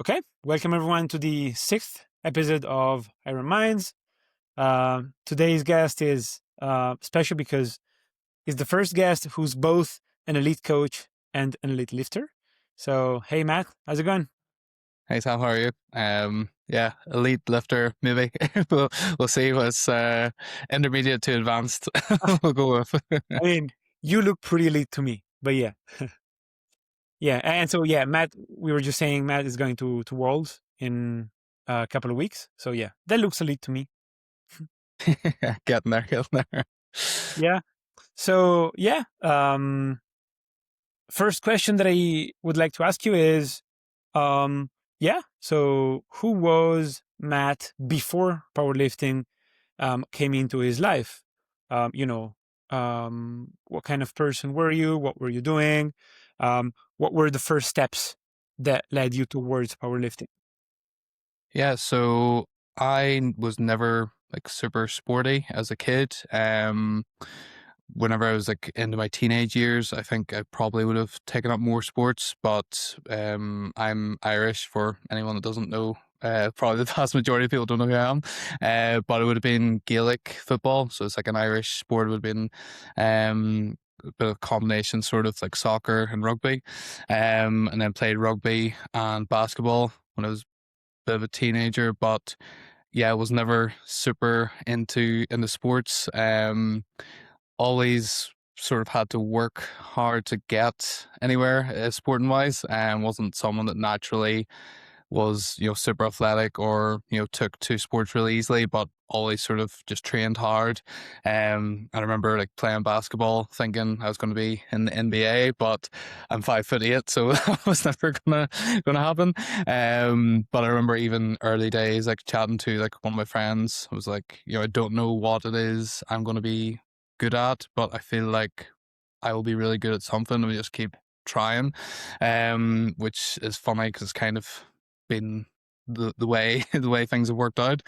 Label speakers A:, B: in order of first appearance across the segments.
A: Okay, welcome everyone to the 6th episode of Iron Minds. Today's guest is special because he's the first guest who's both an elite coach and an elite lifter. So, hey Matt, how's it going?
B: Hey Sam, how are you? Yeah, elite lifter, maybe. we'll see what's intermediate to advanced. We'll go with.
A: I mean, you look pretty elite to me, but yeah. Yeah, and so yeah, Matt, we were just saying Matt is going to Worlds in a couple of weeks. So yeah, that looks elite to me.
B: Getting there.
A: Yeah. So yeah, first question that I would like to ask you is, so who was Matt before powerlifting came into his life? What kind of person were you? What were you doing? What were the first steps that led you towards powerlifting?
B: Yeah, so I was never like super sporty as a kid. Whenever I was like into my teenage years, I think I probably would have taken up more sports, but I'm Irish for anyone that doesn't know. Probably the vast majority of people don't know who I am. But it would have been Gaelic football. So it's like an Irish sport. It would have been a bit of combination, sort of like soccer and rugby. And then played rugby and basketball when I was a bit of a teenager. But yeah, I was never super into sports. Always sort of had to work hard to get anywhere sporting wise, and wasn't someone that naturally was super athletic or took to sports really easily, but always sort of just trained hard. I remember like playing basketball thinking I was going to be in the NBA, but I'm 5'8", so that was never gonna happen. But I remember even early days like chatting to like one of my friends. I was like, I don't know what it is I'm going to be good at, but I feel like I will be really good at something, and we just keep trying. Which is funny because it's kind of been the way the way things have worked out.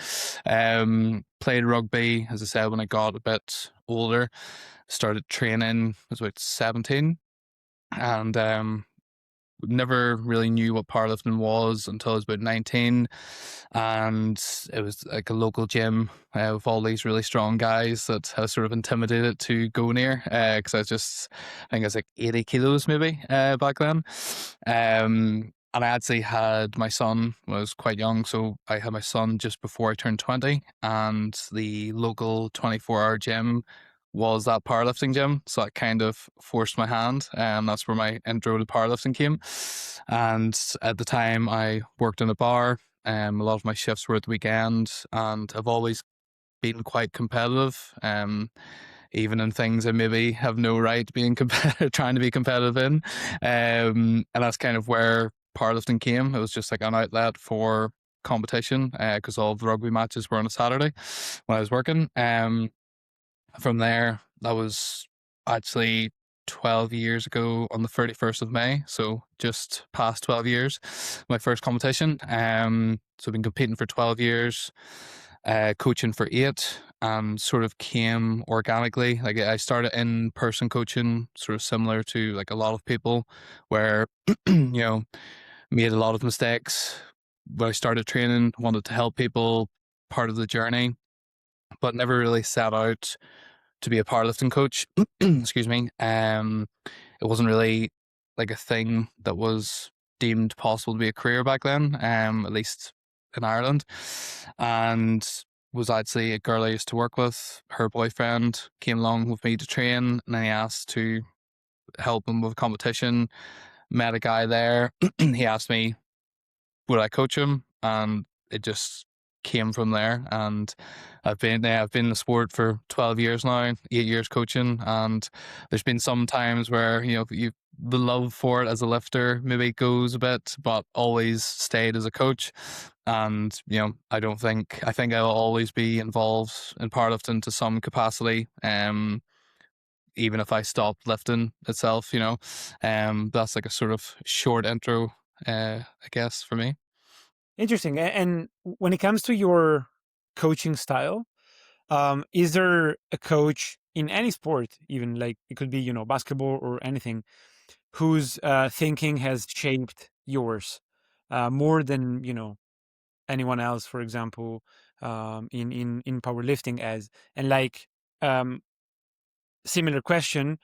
B: Played rugby, as I said, when I got a bit older. Started training, I was about 17, and never really knew what powerlifting was until I was about 19. And it was like a local gym with all these really strong guys that I was sort of intimidated to go near, because I think I was like 80 kilos maybe back then. And I actually had my son when I was quite young. So I had my son just before I turned 20, and the local 24-hour gym was that powerlifting gym. So I kind of forced my hand, and that's where my intro to powerlifting came. And at the time, I worked in a bar. A lot of my shifts were at the weekend, and I've always been quite competitive. Even in things I maybe have no right being trying to be competitive in. And that's kind of where powerlifting came. It was just like an outlet for competition, because all of the rugby matches were on a Saturday when I was working. From there, that was actually 12 years ago on the 31st of May. So just past 12 years, my first competition. So I've been competing for 12 years, coaching for 8, and sort of came organically. Like I started in-person coaching, sort of similar to like a lot of people, where, made a lot of mistakes. When I started training, wanted to help people, part of the journey, but never really set out to be a powerlifting coach. Excuse me. It wasn't really like a thing that was deemed possible to be a career back then, at least in Ireland. And was actually a girl I used to work with. Her boyfriend came along with me to train, and then he asked to help him with a competition. Met a guy there. He asked me, would I coach him? And it just came from there. And I've been in the sport for 12 years now, 8 years coaching. And there's been some times where, the love for it as a lifter maybe goes a bit, but always stayed as a coach. And, I think I'll always be involved in powerlifting to some capacity. Even if I stop lifting itself, that's like a sort of short intro, I guess, for me.
A: Interesting. And when it comes to your coaching style, is there a coach in any sport, even like it could be, basketball or anything, whose thinking has shaped yours? more than anyone else, for example, in powerlifting as. And like, similar question,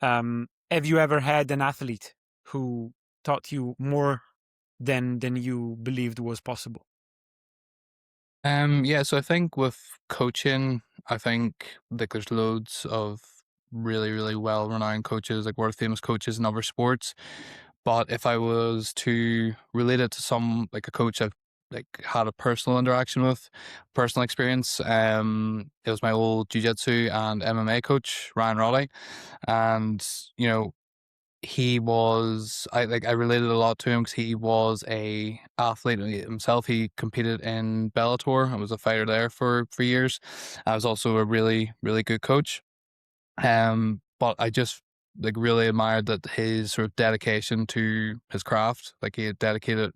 A: have you ever had an athlete who taught you more than you believed was possible?
B: Yeah, so I think with coaching, I think like there's loads of really, really well-renowned coaches, like world famous coaches in other sports. But if I was to relate it to some like a coach I've like had a personal interaction with, personal experience, it was my old jiu-jitsu and MMA coach, Ryan Roddy. And, you know, he was I related a lot to him because he was a athlete himself. He competed in Bellator and was a fighter there for years. I was also a really really good coach. But I just like really admired that his sort of dedication to his craft. Like he had dedicated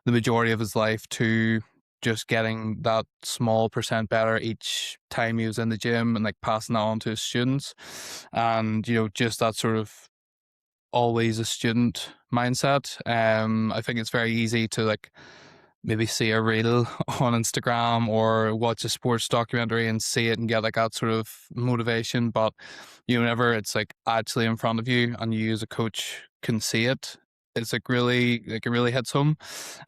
B: the majority of his life to just getting that small percent better each time he was in the gym and like passing that on to his students. And just that sort of always a student mindset. I think it's very easy to like maybe see a reel on Instagram or watch a sports documentary and see it and get like that sort of motivation. But whenever it's like actually in front of you and you as a coach can see it, it's like really like it really hits home.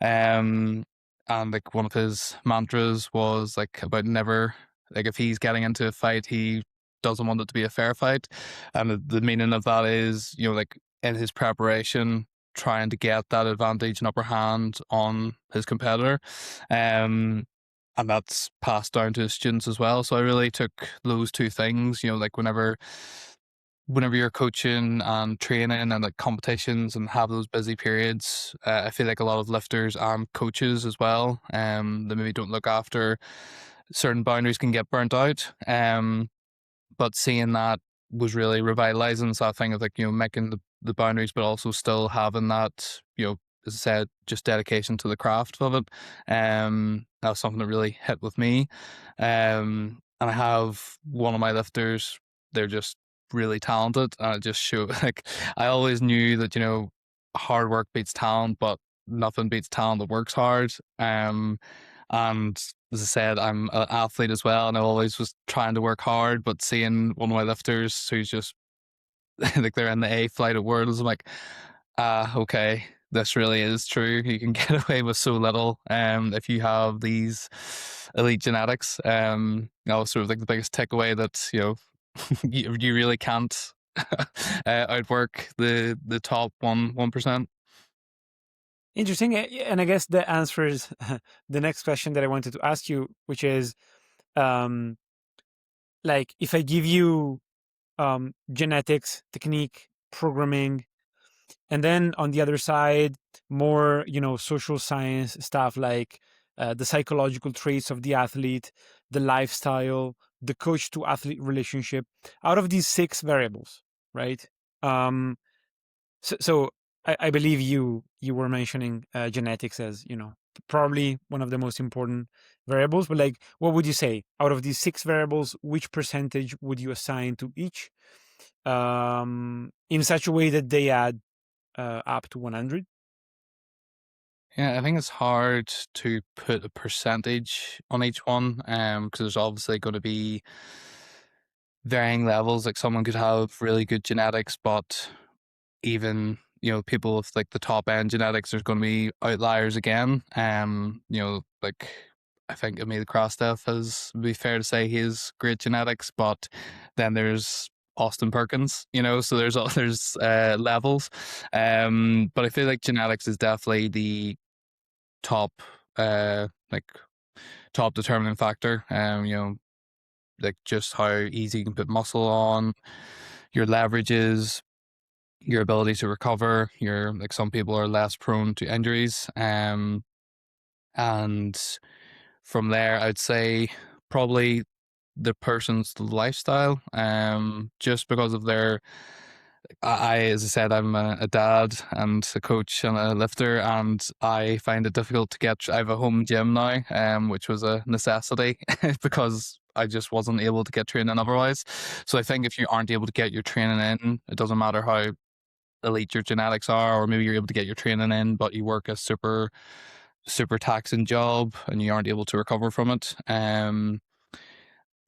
B: And like one of his mantras was like about never like if he's getting into a fight, he doesn't want it to be a fair fight. And the meaning of that is, like in his preparation, trying to get that advantage and upper hand on his competitor. And that's passed down to his students as well. So I really took those two things, like whenever you're coaching and training and like competitions and have those busy periods, I feel like a lot of lifters and coaches as well, that maybe don't look after certain boundaries can get burnt out. But seeing that was really revitalizing. So I think of like, making the boundaries, but also still having that, as I said, just dedication to the craft of it. That was something that really hit with me. And I have one of my lifters, they're just really talented. And it just show like, I always knew that, hard work beats talent, but nothing beats talent that works hard. And as I said, I'm an athlete as well, and I always was trying to work hard. But seeing one of my lifters who's just like they're in the A flight of worlds, I'm like, okay, this really is true. You can get away with so little if you have these elite genetics. That was sort of like the biggest takeaway that you really can't outwork the top 1%.
A: Interesting. And I guess that answers the next question that I wanted to ask you, which is, like, if I give you genetics, technique, programming, and then on the other side, more, social science stuff like the psychological traits of the athlete, the lifestyle, the coach to athlete relationship, out of these 6 variables, right? So I believe you were mentioning genetics as, probably one of the most important variables. But like, what would you say out of these 6 variables? Which percentage would you assign to each, in such a way that they add up to 100?
B: Yeah, I think it's hard to put a percentage on each one, because there's obviously going to be varying levels. Like someone could have really good genetics, but even people with like the top end genetics, there's going to be outliers again. Like I think Emil Krastev has, would be fair to say, he has great genetics, but then there's Austin Perkins, so there's levels. But I feel like genetics is definitely the top like top determining factor. Like just how easy you can put muscle on, your leverages, your ability to recover. Your like some people are less prone to injuries. And from there I'd say probably the person's lifestyle. Just because of their as I said, I'm a dad and a coach and a lifter, and I find it difficult to get. I have a home gym now, which was a necessity because I just wasn't able to get training otherwise. So I think if you aren't able to get your training in, it doesn't matter how elite your genetics are, or maybe you're able to get your training in, but you work a super taxing job and you aren't able to recover from it.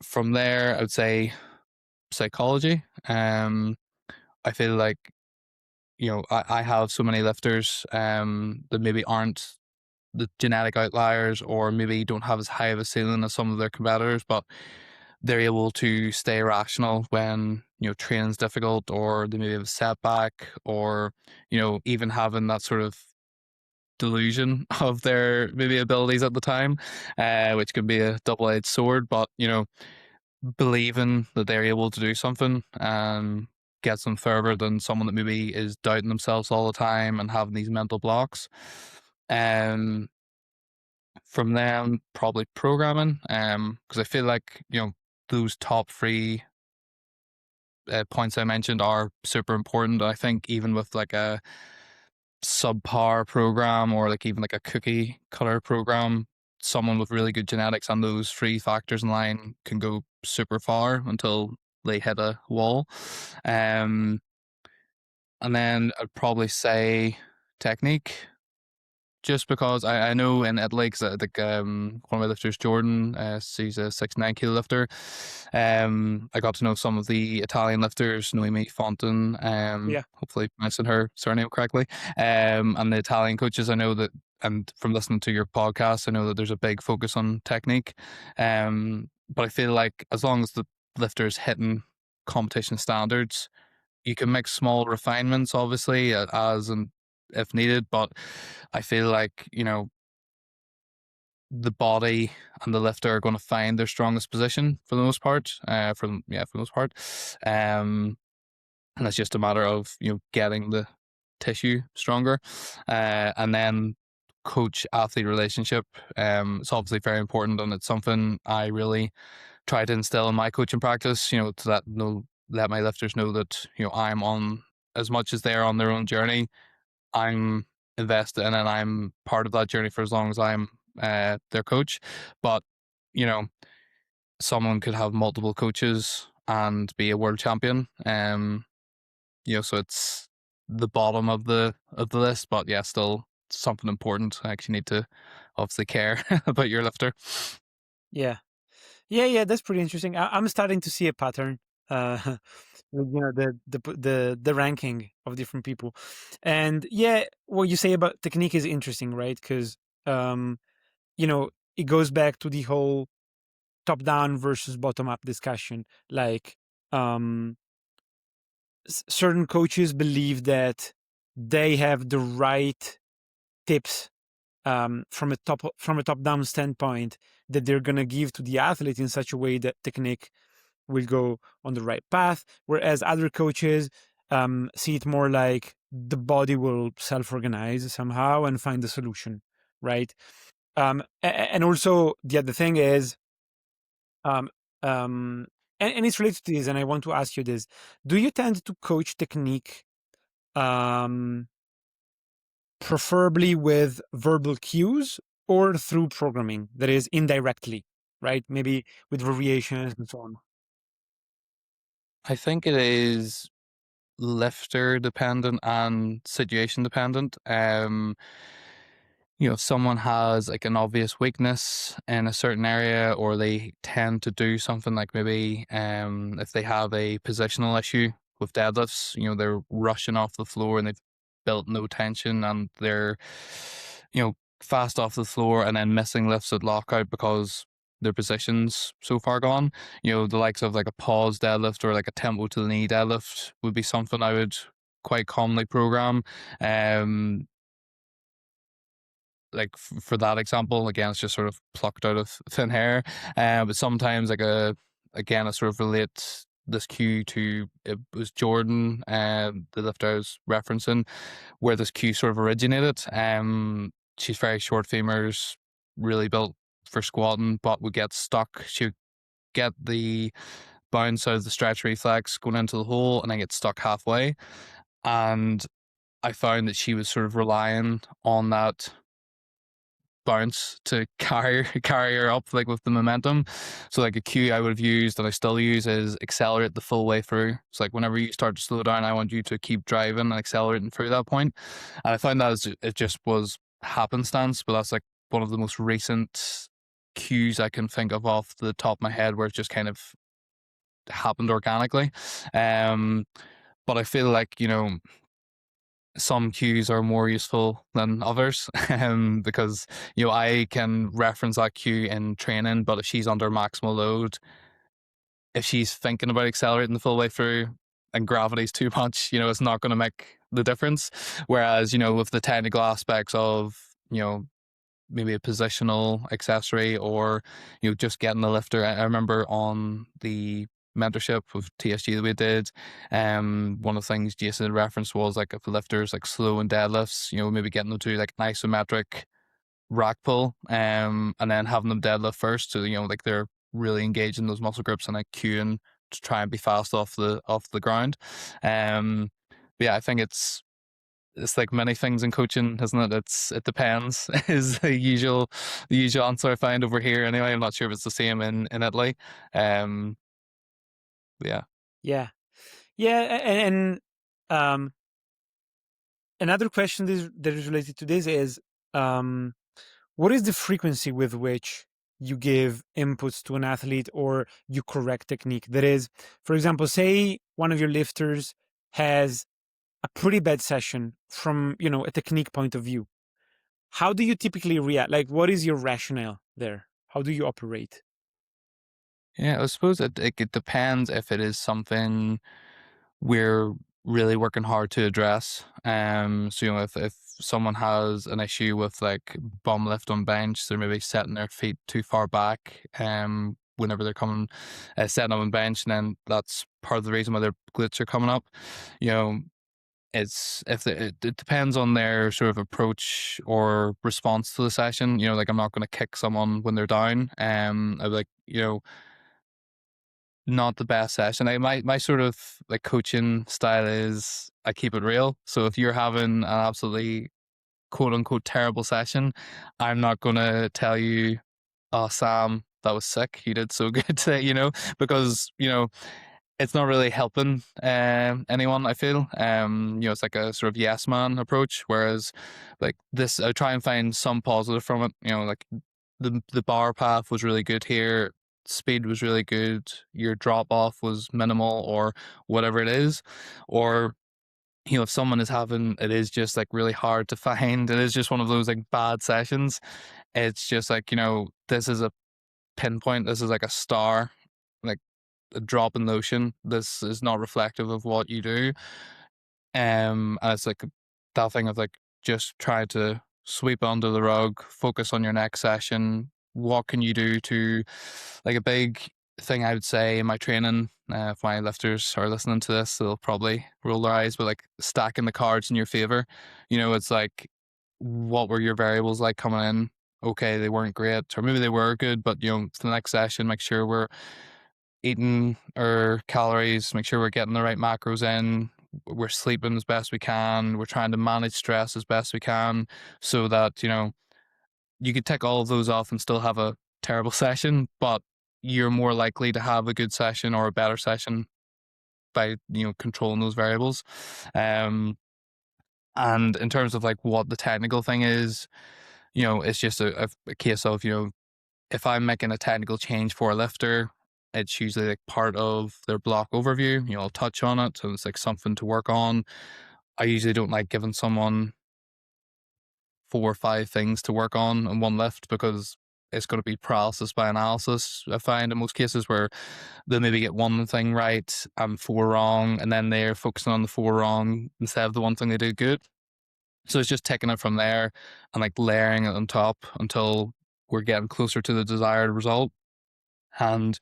B: From there, I would say psychology. I feel like, I have so many lifters that maybe aren't the genetic outliers, or maybe don't have as high of a ceiling as some of their competitors, but they're able to stay rational when, training's difficult, or they maybe have a setback, or, even having that sort of delusion of their maybe abilities at the time, which can be a double-edged sword. But, believing that they're able to do something gets them further than someone that maybe is doubting themselves all the time and having these mental blocks. Um, from them, probably programming, because I feel like, those top three points I mentioned are super important. I think even with like a subpar program, or like even like a cookie cutter program, someone with really good genetics and those three factors in line can go super far until they hit a wall. Um, and then I'd probably say technique, just because I know in Italy, because one of my lifters, Jordan, he's a 69 kilo lifter. I got to know some of the Italian lifters, Noemi Fonten,
A: Yeah.
B: hopefully pronouncing her surname correctly, and the Italian coaches. I know that, and from listening to your podcast, I know that there's a big focus on technique. But I feel like as long as the lifter's hitting competition standards, you can make small refinements, obviously, as and if needed. But I feel like, the body and the lifter are going to find their strongest position for the most part. For the most part, and it's just a matter of, getting the tissue stronger, and then coach athlete relationship. It's obviously very important, and it's something I really try to instill in my coaching practice. To let my lifters know that, I'm on, as much as they're on their own journey, I'm invested in, and I'm part of that journey for as long as I'm their coach. But, you know, someone could have multiple coaches and be a world champion. So it's the bottom of the list, but yeah, still something important. I actually need to obviously care about your lifter.
A: Yeah. Yeah. That's pretty interesting. I'm starting to see a pattern. Uh, with, the ranking of different people, and yeah, what you say about technique is interesting, right? Because um, it goes back to the whole top down versus bottom up discussion. Like, um, certain coaches believe that they have the right tips, from a top down standpoint, that they're going to give to the athlete in such a way that technique will go on the right path, whereas other coaches see it more like the body will self-organize somehow and find the solution, right? And also the other thing is, um, and it's related to this, and I want to ask you this: do you tend to coach technique, um, preferably with verbal cues, or through programming, that is indirectly, right? Maybe with variations and so on.
B: I think it is lifter dependent and situation dependent. If someone has like an obvious weakness in a certain area, or they tend to do something like, maybe if they have a positional issue with deadlifts, they're rushing off the floor and they've built no tension, and they're, fast off the floor and then missing lifts at lockout because their position's so far gone. The likes of like a pause deadlift or like a tempo to the knee deadlift would be something I would quite commonly program. Um, like for that example, again, it's just sort of plucked out of thin air. But sometimes, like again, I sort of relate this cue to, it was Jordan, the lifter I was referencing, where this cue sort of originated. She's very short femurs, really built for squatting, but would get stuck. She would get the bounce out of the stretch reflex going into the hole and then get stuck halfway. And I found that she was sort of relying on that bounce to carry her up, like with the momentum. So like a cue I would have used, and I still use, is accelerate the full way through. So like whenever you start to slow down, I want you to keep driving and accelerating through that point. And I found that it just was happenstance, but that's like one of the most recent cues I can think of off the top of my head, where it just kind of happened organically. But I feel like, some cues are more useful than others, because I can reference that cue in training, but if she's under maximal load, if she's thinking about accelerating the full way through and gravity's too much, it's not going to make the difference. Whereas, with the technical aspects of, maybe a positional accessory, or just getting the lifter. I remember on the mentorship with TSG that we did, one of the things Jason referenced was like, if the lifters like slow and deadlifts, maybe getting them to like an isometric rack pull, and then having them deadlift first, so like they're really engaging those muscle groups and like cueing to try and be fast off the ground. But yeah, I think it's like many things in coaching, isn't it? It depends is the usual answer I find over here. Anyway, I'm not sure if it's the same in Italy. Yeah.
A: Yeah. Yeah. And another question that is related to this is, what is the frequency with which you give inputs to an athlete or you correct technique? That is, for example, say one of your lifters has a pretty bad session from, a technique point of view. How do you typically react? Like, what is your rationale there? How do you operate?
B: Yeah, I suppose it depends if it is something we're really working hard to address. So if someone has an issue with like bum lift on bench, they're maybe setting their feet too far back. Whenever they're coming, setting up on bench, and then that's part of the reason why their glutes are coming up. You know, it depends on their sort of approach or response to the session. Like I'm not going to kick someone when they're down. I'd be like, not the best session. My sort of like coaching style is I keep it real. So if you're having an absolutely quote unquote terrible session, I'm not gonna tell you, oh Sam, that was sick. You did so good today, because it's not really helping anyone, I feel. It's like a sort of yes man approach. Whereas like this, I try and find some positive from it. Like the bar path was really good here. Speed was really good. Your drop off was minimal, or whatever it is. Or if someone is having, it is just like really hard to find. It is just one of those like bad sessions. It's just like, this is a pinpoint. This is like a star, like a drop in the ocean. This is not reflective of what you do. And it's like that thing of like just try to sweep under the rug, focus on your next session. What can you do to, like, a big thing I would say in my training, if my lifters are listening to this, they'll probably roll their eyes, but like stacking the cards in your favor. It's like, what were your variables like coming in? Okay, they weren't great, or maybe they were good, but for the next session, make sure we're eating our calories, make sure we're getting the right macros in, we're sleeping as best we can, we're trying to manage stress as best we can, so that you could take all of those off and still have a terrible session, but you're more likely to have a good session or a better session by controlling those variables. And in terms of like what the technical thing is, it's just a case of if I'm making a technical change for a lifter, it's usually like part of their block overview. I'll touch on it, so it's like something to work on. I usually don't like giving someone 4 or 5 things to work on in one lift, because it's going to be paralysis by analysis. I find in most cases where they'll maybe get one thing right and 4 wrong, and then they're focusing on the 4 wrong instead of the one thing they did good. So it's just taking it from there and like layering it on top until we're getting closer to the desired result. And,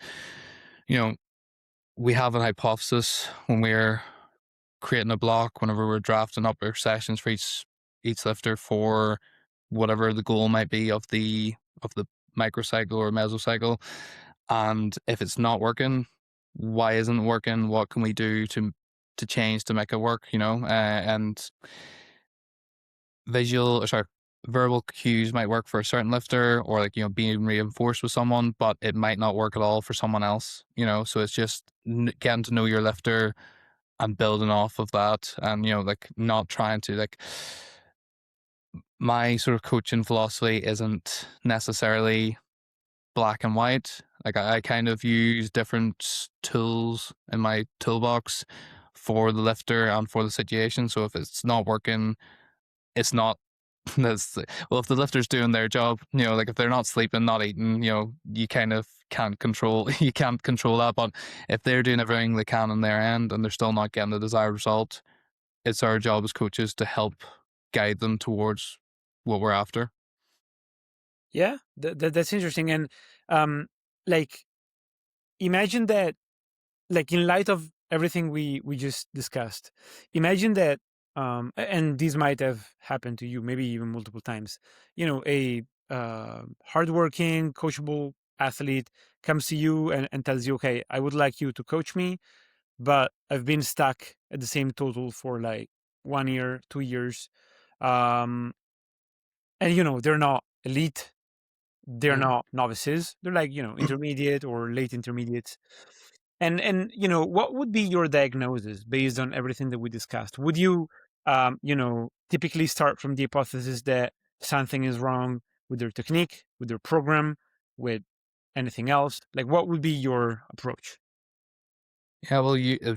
B: we have an hypothesis when we're creating a block, whenever we're drafting up our sessions for each lifter for whatever the goal might be of the microcycle or mesocycle. And if it's not working, why isn't it working? What can we do to change to make it work? And verbal cues might work for a certain lifter, or like, being reinforced with someone, but it might not work at all for someone else, so it's just getting to know your lifter and building off of that, and like not trying to like, my sort of coaching philosophy isn't necessarily black and white. Like I kind of use different tools in my toolbox for the lifter and for the situation. So if it's not working, it's not that's well, if the lifter's doing their job, like if they're not sleeping, not eating, you kind of can't control you can't control that. But if they're doing everything they can on their end and they're still not getting the desired result, it's our job as coaches to help guide them towards what we're after.
A: Yeah, that's interesting. And like, imagine that, like, in light of everything we just discussed, imagine that, and this might have happened to you, maybe even multiple times. A hardworking, coachable athlete comes to you and tells you, "Okay, I would like you to coach me, but I've been stuck at the same total for like 1 year, 2 years." Um, and they're not elite, they're not novices, they're like intermediate or late intermediate. And what would be your diagnosis based on everything that we discussed? Would you typically start from the hypothesis that something is wrong with their technique, with their program, with anything else? Like, what would be your approach?
B: Yeah, well, you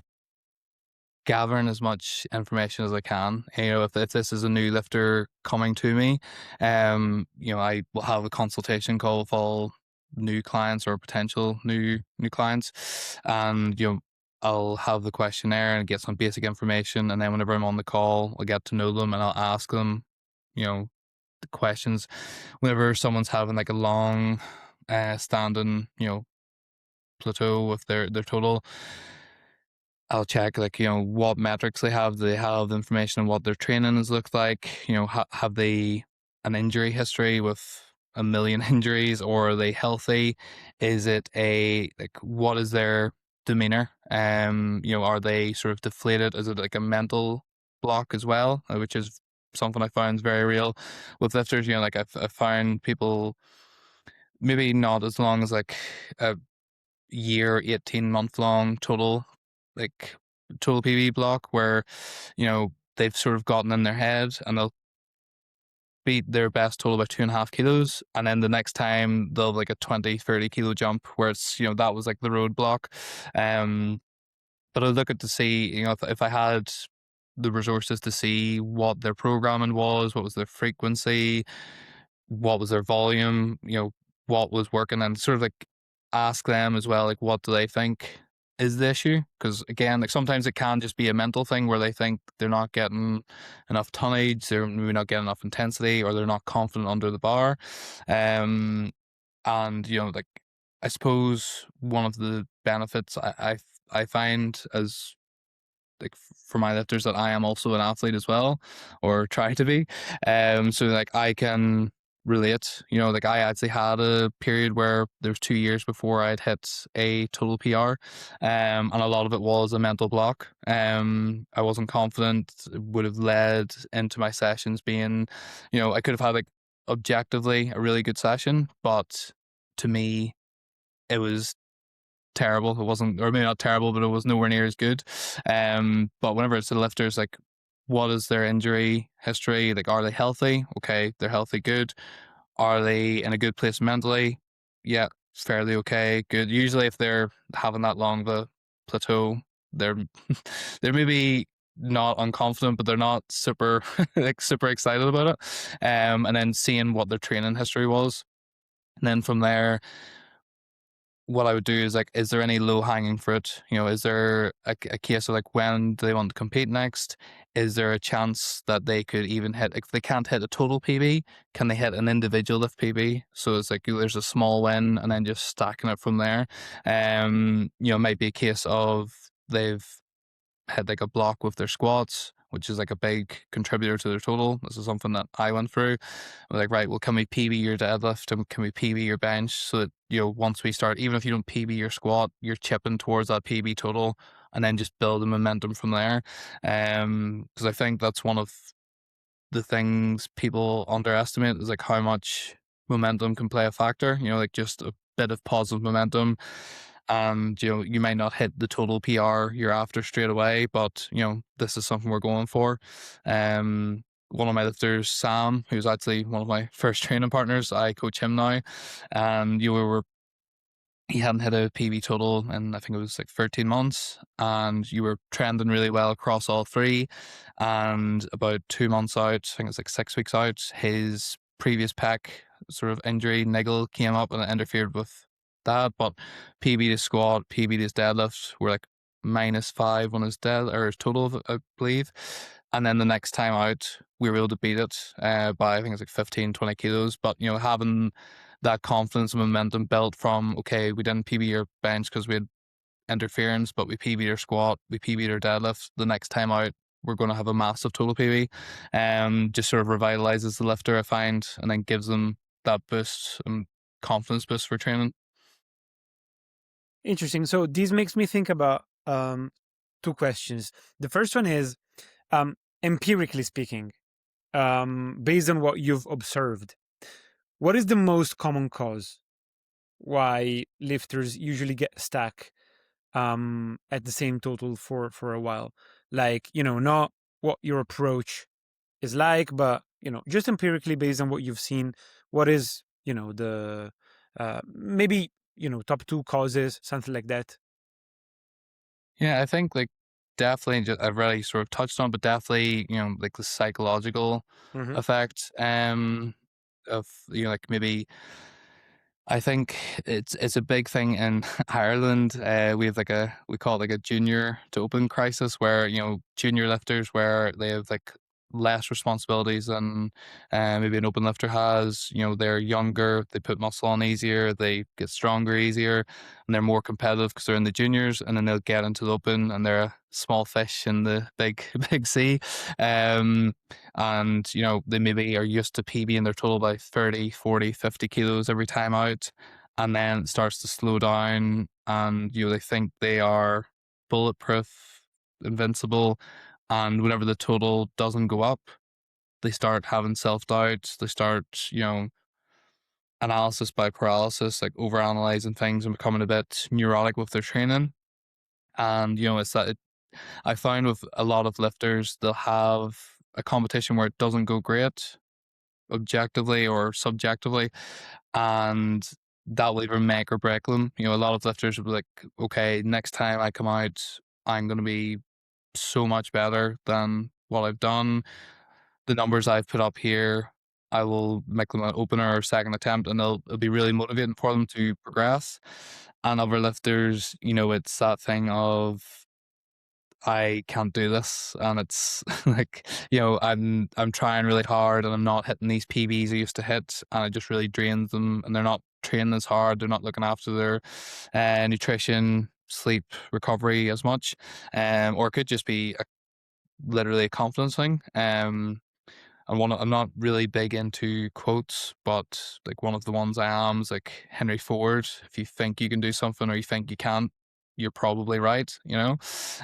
B: gathering as much information as I can. If this is a new lifter coming to me, I will have a consultation call with all new clients or potential new clients, and I'll have the questionnaire and get some basic information, and then whenever I'm on the call, I'll get to know them and I'll ask them, the questions. Whenever someone's having like a long, standing, plateau with their total, I'll check like what metrics they have. Do they have information on what their training has looked like? Have they an injury history with a million injuries, or are they healthy? Is it what is their demeanor? Are they sort of deflated? Is it like a mental block as well, which is something I find very real with lifters. Like I find people maybe not as long as like a year, 18-month long like total PB block where, they've sort of gotten in their head and they'll beat their best total by 2.5 kilos. And then the next time they'll have like a 20, 30 kilo jump where it's, that was like the roadblock. But I look at to see, if I had the resources to see what their programming was, what was their frequency, what was their volume, what was working, and sort of like ask them as well, like what do they think is the issue? Because again, like sometimes it can just be a mental thing where they think they're not getting enough tonnage, they're maybe not getting enough intensity, or they're not confident under the bar. And like I suppose one of the benefits I find as like for my lifters that I am also an athlete as well, or try to be. So like I can relate. Like I actually had a period where there was 2 years before I'd hit a total PR, and a lot of it was a mental block. I wasn't confident. It would have led into my sessions being, I could have had like objectively a really good session, but to me it was terrible. It wasn't, or maybe not terrible, but it was nowhere near as good. But whenever it's the lifters, like, what is their injury history? Like, are they healthy? Okay, they're healthy, good. Are they in a good place mentally? Yeah, fairly okay, good. Usually, if they're having that long of a plateau, they're they're maybe not unconfident, but they're not super super excited about it. And then seeing what their training history was, and then from there, what I would do is like, is there any low hanging fruit? Is there a case of like, when do they want to compete next? Is there a chance that they could even hit, if they can't hit a total PB, can they hit an individual lift PB? So it's like there's a small win and then just stacking it from there. It might be a case of they've had like a block with their squats, which is like a big contributor to their total. This is something that I went through. I was like, right, well, can we PB your deadlift and can we PB your bench, so that, once we start, even if you don't PB your squat, you're chipping towards that PB total, and then just build the momentum from there. Because I think that's one of the things people underestimate is like how much momentum can play a factor. Like just a bit of positive momentum, and you might not hit the total PR you're after straight away, but this is something we're going for. One of my lifters, Sam, who's actually one of my first training partners, I coach him now, and he hadn't hit a PB total in, I think it was like 13 months, and you were trending really well across all three. And about 2 months out, I think it's like 6 weeks out, his previous pec sort of injury, niggle, came up and it interfered with that. But PB to squat, PB to his deadlift were like -5 on his his total, I believe. And then the next time out, we were able to beat it by, I think it's like 15, 20 kilos. But, having that confidence and momentum built from, okay, we didn't PB our bench because we had interference, but we PB'd our squat, we PB'd our deadlift. The next time out, we're going to have a massive total PB. Just sort of revitalizes the lifter, I find, and then gives them that boost and confidence boost for training.
A: Interesting. So this makes me think about two questions. The first one is, empirically speaking, based on what you've observed, what is the most common cause why lifters usually get stuck at the same total for a while? Like, not what your approach is like, but just empirically based on what you've seen, what is the maybe top two causes, something like that.
B: Yeah, I think like definitely I've already sort of touched on, but definitely, like the psychological
A: Mm-hmm.
B: effect of like maybe I think it's a big thing in Ireland. We have we call it like a junior to open crisis, where junior lifters, where they have like less responsibilities than maybe an open lifter has. They're younger, they put muscle on easier, they get stronger easier, and they're more competitive because they're in the juniors, and then they'll get into the open and they're a small fish in the big big sea. And they maybe are used to PBing their total by 30, 40, 50 kilos every time out, and then it starts to slow down, and they think they are bulletproof, invincible, and whenever the total doesn't go up, they start having self-doubt, they start analysis by paralysis, like over-analyzing things and becoming a bit neurotic with their training. And it's that I find with a lot of lifters, they'll have a competition where it doesn't go great objectively or subjectively, and that will either make or break them. A lot of lifters will be like, okay, next time I come out, I'm going to be so much better than what I've done. The numbers I've put up here, I will make them an opener or second attempt, and it'll be really motivating for them to progress. And other lifters, it's that thing of, I can't do this, and it's like I'm trying really hard and I'm not hitting these PBs I used to hit, and it just really drains them, and they're not training as hard, they're not looking after their nutrition, sleep, recovery as much, or it could just be literally a confidence thing. I'm not really big into quotes, but like one of the ones I am is like Henry Ford. If you think you can do something or you think you can't, you're probably right,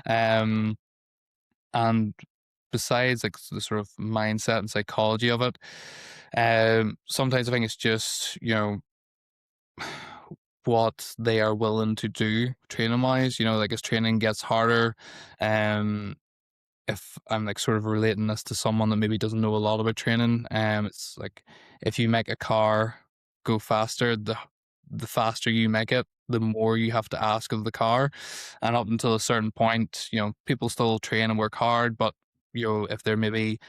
B: and besides like the sort of mindset and psychology of it, sometimes I think it's just what they are willing to do training wise. Like as training gets harder, if I'm like sort of relating this to someone that maybe doesn't know a lot about training, it's like if you make a car go faster, the faster you make it, the more you have to ask of the car. And up until a certain point, people still train and work hard, but if they're maybe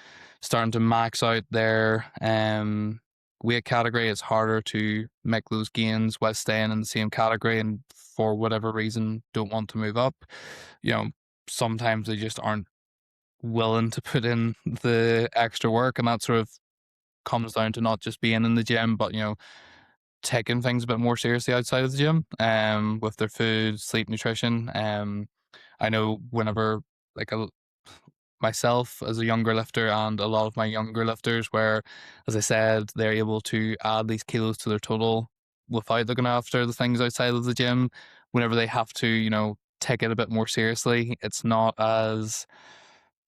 B: starting to max out their weight category, it's harder to make those gains while staying in the same category, and for whatever reason don't want to move up. Sometimes they just aren't willing to put in the extra work, and that sort of comes down to not just being in the gym, but taking things a bit more seriously outside of the gym, with their food, sleep, nutrition. I know whenever like myself as a younger lifter and a lot of my younger lifters, where, as I said, they're able to add these kilos to their total without looking after the things outside of the gym. Whenever they have to, take it a bit more seriously, it's not as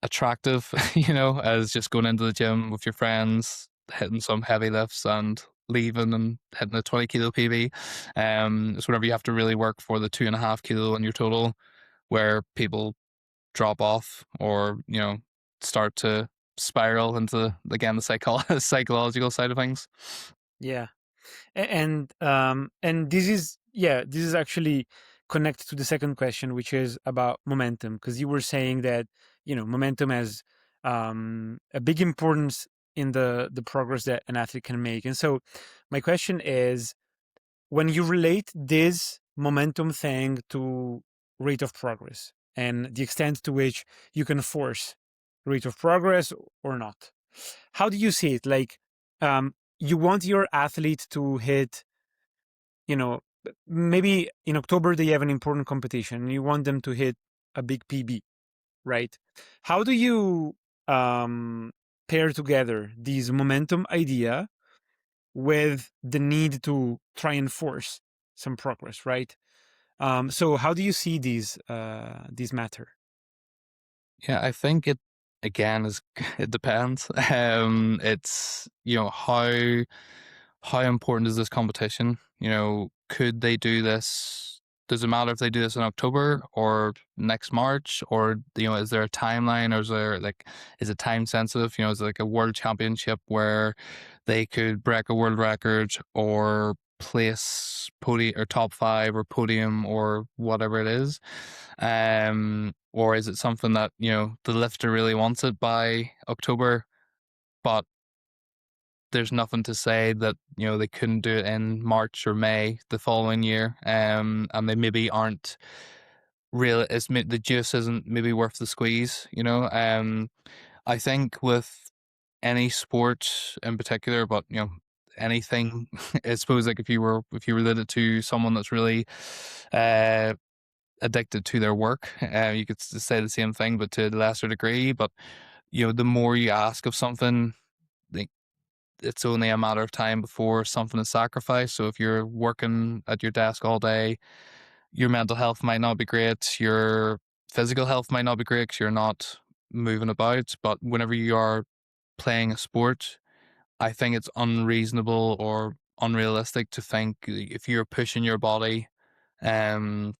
B: attractive, as just going into the gym with your friends, hitting some heavy lifts and leaving and hitting a 20 kilo PB. It's whenever you have to really work for the 2.5 kilo in your total, where people drop off or, start to spiral into, again, the psychological side of things.
A: Yeah. And this is actually connected to the second question, which is about momentum, because you were saying that momentum has a big importance in the progress that an athlete can make. And so my question is, when you relate this momentum thing to rate of progress and the extent to which you can force rate of progress or not, how do you see it? Like, you want your athlete to hit, maybe in October they have an important competition and you want them to hit a big PB, right? How do you pair together these momentum idea with the need to try and force some progress, right? So how do you see these matter?
B: Yeah, I think it again is it depends. It's how important is this competition? Could they do this? Does it matter if they do this in October or next March, or is there a timeline, or is it time sensitive? Is it like a world championship where they could break a world record or place podium or top five or podium or whatever it is? Or is it something that, the lifter really wants it by October, but there's nothing to say that, they couldn't do it in March or May the following year. And they maybe aren't real. The juice isn't maybe worth the squeeze, I think with any sport in particular, but, anything, I suppose, like if you related to someone that's really, addicted to their work. You could say the same thing, but to a lesser degree. But the more you ask of something, like, it's only a matter of time before something is sacrificed. So if you're working at your desk all day, your mental health might not be great. Your physical health might not be great because you're not moving about. But whenever you are playing a sport, I think it's unreasonable or unrealistic to think if you're pushing your body, um,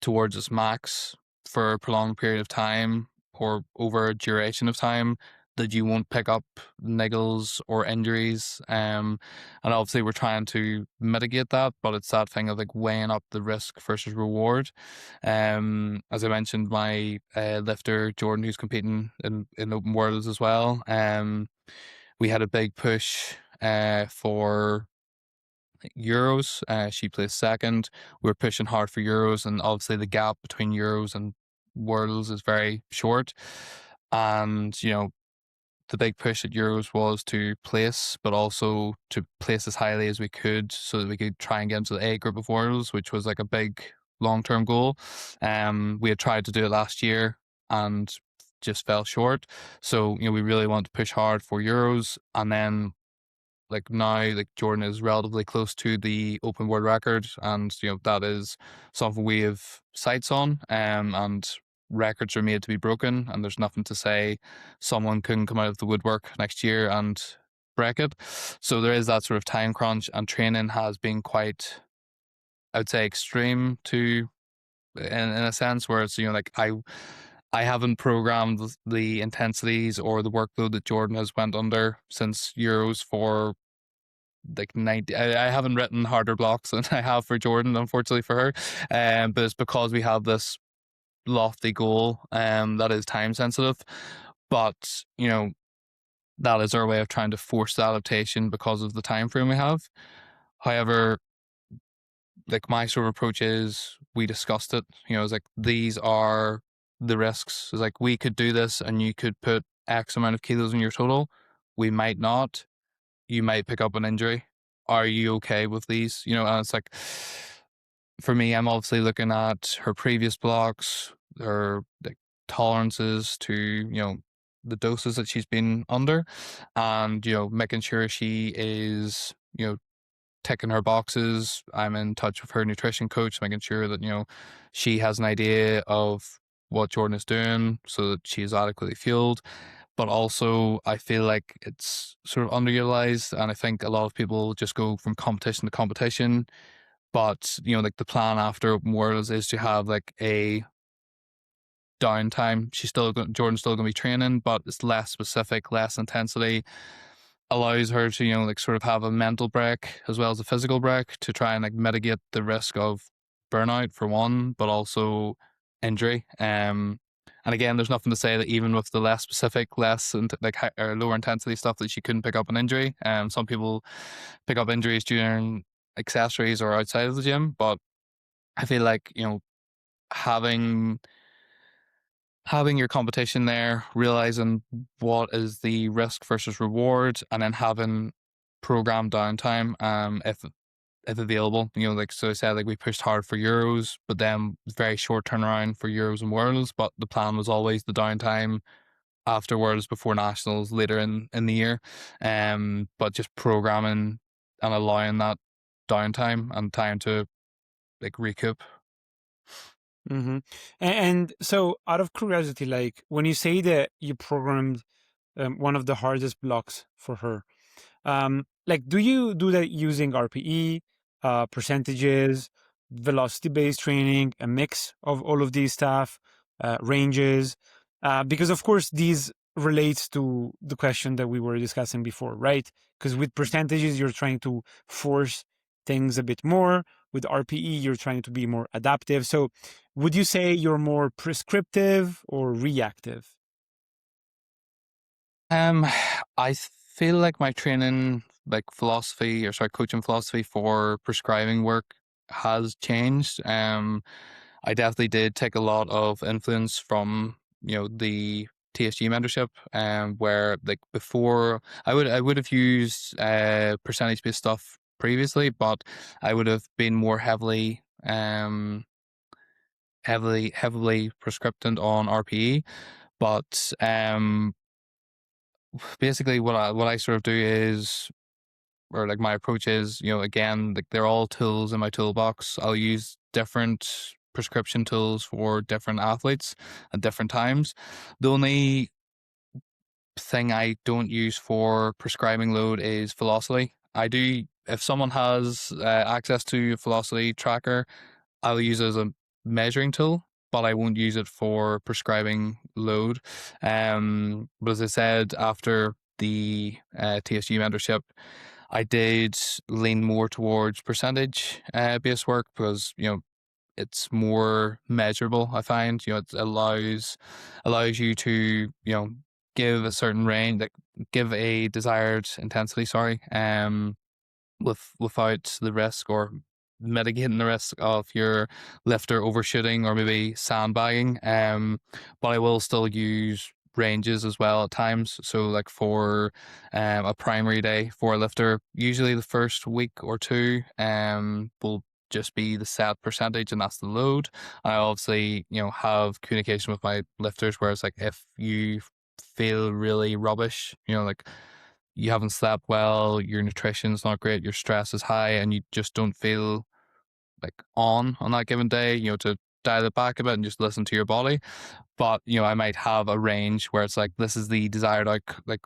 B: towards its max for a prolonged period of time or over a duration of time, that you won't pick up niggles or injuries. And obviously we're trying to mitigate that, but it's that thing of like weighing up the risk versus reward. As I mentioned, my lifter Jordan, who's competing in open worlds as well, we had a big push for Euros. She placed second. We were pushing hard for Euros, and obviously the gap between Euros and Worlds is very short. And the big push at Euros was to place, but also to place as highly as we could so that we could try and get into the A group of Worlds, which was like a big long-term goal. We had tried to do it last year and just fell short. So we really want to push hard for Euros, and then like now, like Jordan is relatively close to the open world record, and that is something we have sights on. And records are made to be broken, and there's nothing to say someone couldn't come out of the woodwork next year and break it. So there is that sort of time crunch, and training has been quite, I would say, extreme to in a sense, where it's like I haven't programmed the intensities or the workload that Jordan has went under since Euros for like 90. I haven't written harder blocks than I have for Jordan, unfortunately for her. But it's because we have this lofty goal that is time sensitive. But that is our way of trying to force the adaptation because of the time frame we have. However, like my sort of approach is we discussed it. It's like these are the risks. It's like we could do this and you could put X amount of kilos in your total. We might not. You might pick up an injury. Are you okay with these? And it's like, for me, I'm obviously looking at her previous blocks, her like tolerances to, the doses that she's been under, and, making sure she is, ticking her boxes. I'm in touch with her nutrition coach, making sure that, she has an idea of what Jordan is doing so that she is adequately fueled. But also, I feel like it's sort of underutilized, and I think a lot of people just go from competition to competition. But like the plan after Open Worlds is to have like a downtime. Jordan's still going to be training, but it's less specific, less intensity. Allows her to like sort of have a mental break as well as a physical break to try and like mitigate the risk of burnout for one, but also injury. And again, there's nothing to say that even with the less specific, or lower intensity stuff that she couldn't pick up an injury. Some people pick up injuries during accessories or outside of the gym, but I feel like having your competition there, realizing what is the risk versus reward, and then having program downtime, if available. Like so I said, like we pushed hard for Euros, but then very short turnaround for Euros and Worlds. But the plan was always the downtime after Worlds, before Nationals later in the year. But just programming and allowing that downtime and time to like recoup.
A: Mm-hmm. And so, out of curiosity, like when you say that you programmed one of the hardest blocks for her, like do you do that using RPE, percentages, velocity-based training, a mix of all of these stuff, ranges? Because of course these relates to the question that we were discussing before, right? Because with percentages you're trying to force things a bit more. With RPE you're trying to be more adaptive. So would you say you're more prescriptive or reactive?
B: I feel like my training, like coaching philosophy for prescribing work has changed. I definitely did take a lot of influence from the TSG mentorship, where like before I would have used percentage based stuff previously, but I would have been more heavily prescripted on RPE. But basically what I sort of do is, or like my approach is, again, like they're all tools in my toolbox. I'll use different prescription tools for different athletes at different times. The only thing I don't use for prescribing load is velocity. I do, if someone has access to a velocity tracker, I'll use it as a measuring tool, but I won't use it for prescribing load. But as I said, after the TSG mentorship, I did lean more towards percentage based work because it's more measurable. I find it allows you to give a certain range, like give a desired intensity. Sorry, without the risk or mitigating the risk of your lifter overshooting or maybe sandbagging. But I will still use ranges as well at times. So like for a primary day for a lifter, usually the first week or two will just be the set percentage and that's the load. I obviously have communication with my lifters where it's like, if you feel really rubbish, like you haven't slept well, your nutrition's not great, your stress is high, and you just don't feel like on that given day, to dial it back a bit and just listen to your body. But I might have a range where it's like, this is the desired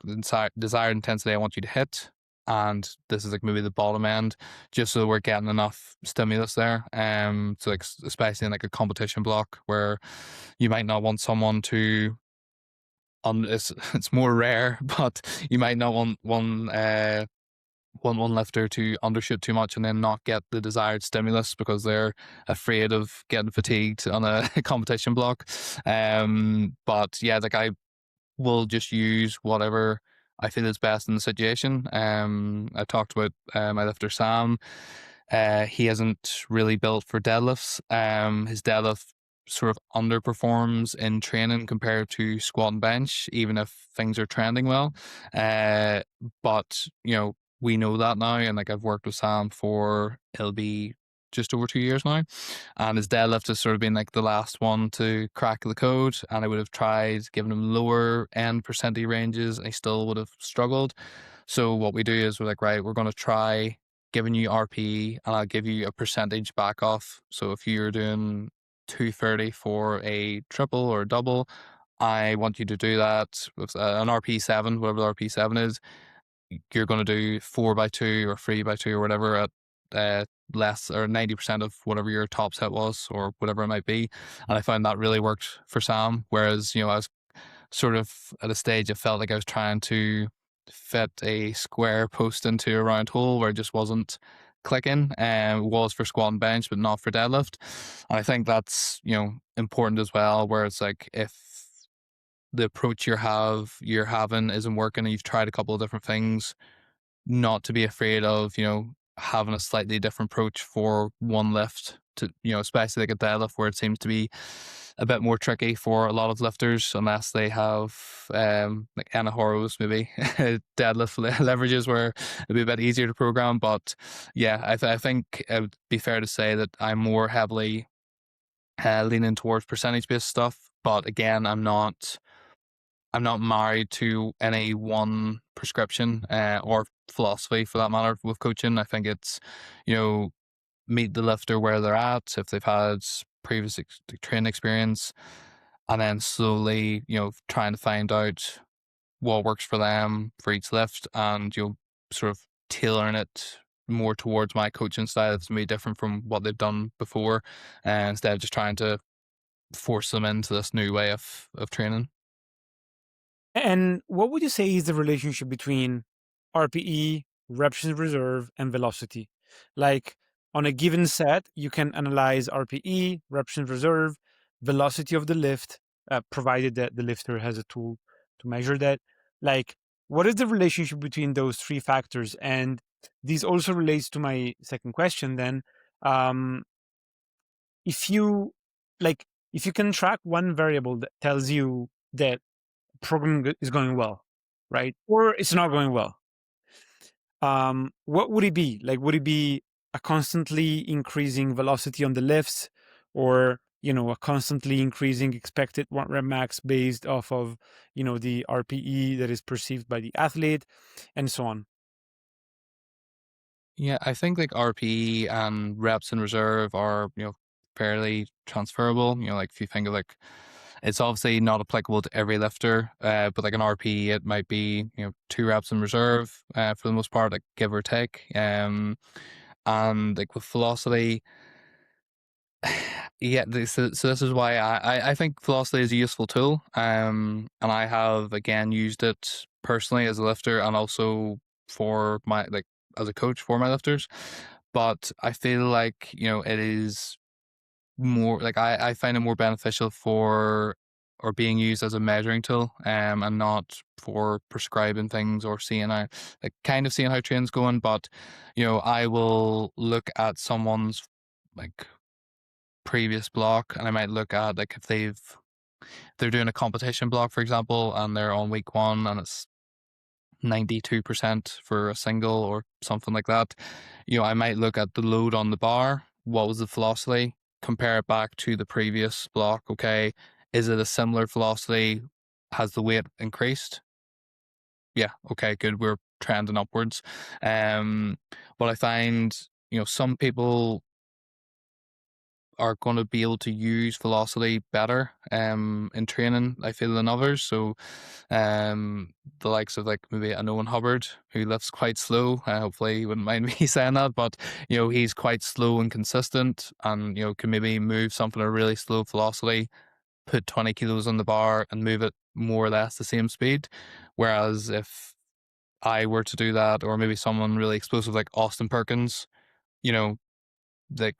B: intensity I want you to hit, and this is like maybe the bottom end, just so we're getting enough stimulus there. So like especially in like a competition block where you might not want someone to it's more rare, but you might not want one lifter to undershoot too much and then not get the desired stimulus because they're afraid of getting fatigued on a competition block. But yeah, like I will just use whatever I feel is best in the situation. I talked about my lifter Sam. He isn't really built for deadlifts. His deadlift sort of underperforms in training compared to squat and bench, even if things are trending well. But we know that now, and like I've worked with Sam for it'll be just over 2 years now, and his deadlift has sort of been like the last one to crack the code. And I would have tried giving him lower end percentage ranges, and he still would have struggled. So what we do is we're like, right, we're going to try giving you RP, and I'll give you a percentage back off. So if you're doing 230 for a triple or a double. I want you to do that with an RP7, whatever the RP7 is. You're going to do 4x2 or 3x2 or whatever at less or 90% of whatever your top set was or whatever it might be. And I found that really worked for Sam. Whereas, I was sort of at a stage I felt like I was trying to fit a square post into a round hole where it just wasn't clicking. It was for squat and bench, but not for deadlift. And I think that's, important as well, where it's like if the approach you're having isn't working and you've tried a couple of different things, not to be afraid of, having a slightly different approach for one lift to, especially like a deadlift where it seems to be a bit more tricky for a lot of lifters unless they have like Anahoros maybe deadlift leverages where it'd be a bit easier to program. But yeah, I think it would be fair to say that I'm more heavily leaning towards percentage based stuff. But again, I'm not married to any one prescription or philosophy for that matter with coaching. I think it's, meet the lifter where they're at, if they've had previous training experience, and then slowly, trying to find out what works for them for each lift and, sort of tailoring it more towards my coaching style that's maybe different from what they've done before, instead of just trying to force them into this new way of training.
A: And what would you say is the relationship between RPE, reps in reserve, and velocity? Like on a given set, you can analyze RPE, reps in reserve, velocity of the lift, provided that the lifter has a tool to measure that. Like, what is the relationship between those three factors? And this also relates to my second question then. If you if you can track one variable that tells you that programming is going well, right? Or it's not going well. What would it be? Like, would it be a constantly increasing velocity on the lifts, or a constantly increasing expected 1 rep max based off of the RPE that is perceived by the athlete, and so on?
B: Yeah, I think like RPE and reps in reserve are, fairly transferable. Like if you think of like, it's obviously not applicable to every lifter, but like an RPE, it might be, 2 reps in reserve, for the most part, like give or take. And like with velocity, yeah, so this is why I think velocity is a useful tool. And I have again used it personally as a lifter and also for my like as a coach for my lifters. But I feel like, it is more like I find it more beneficial for or being used as a measuring tool, and not for prescribing things or seeing how like kind of seeing how training's going. But, I will look at someone's like previous block and I might look at like if they're doing a competition block, for example, and they're on week 1 and it's 92% for a single or something like that. I might look at the load on the bar. What was the velocity? Compare it back to the previous block. Okay, is it a similar velocity? Has the weight increased? Yeah, okay, good. We're trending upwards. But I find, some people are going to be able to use velocity better in training, I feel, than others. So the likes of like maybe an Owen Hubbard, who lifts quite slow, hopefully he wouldn't mind me saying that, but he's quite slow and consistent and can maybe move something at a really slow velocity, put 20 kilos on the bar and move it more or less the same speed. Whereas if I were to do that, or maybe someone really explosive like Austin Perkins, you know like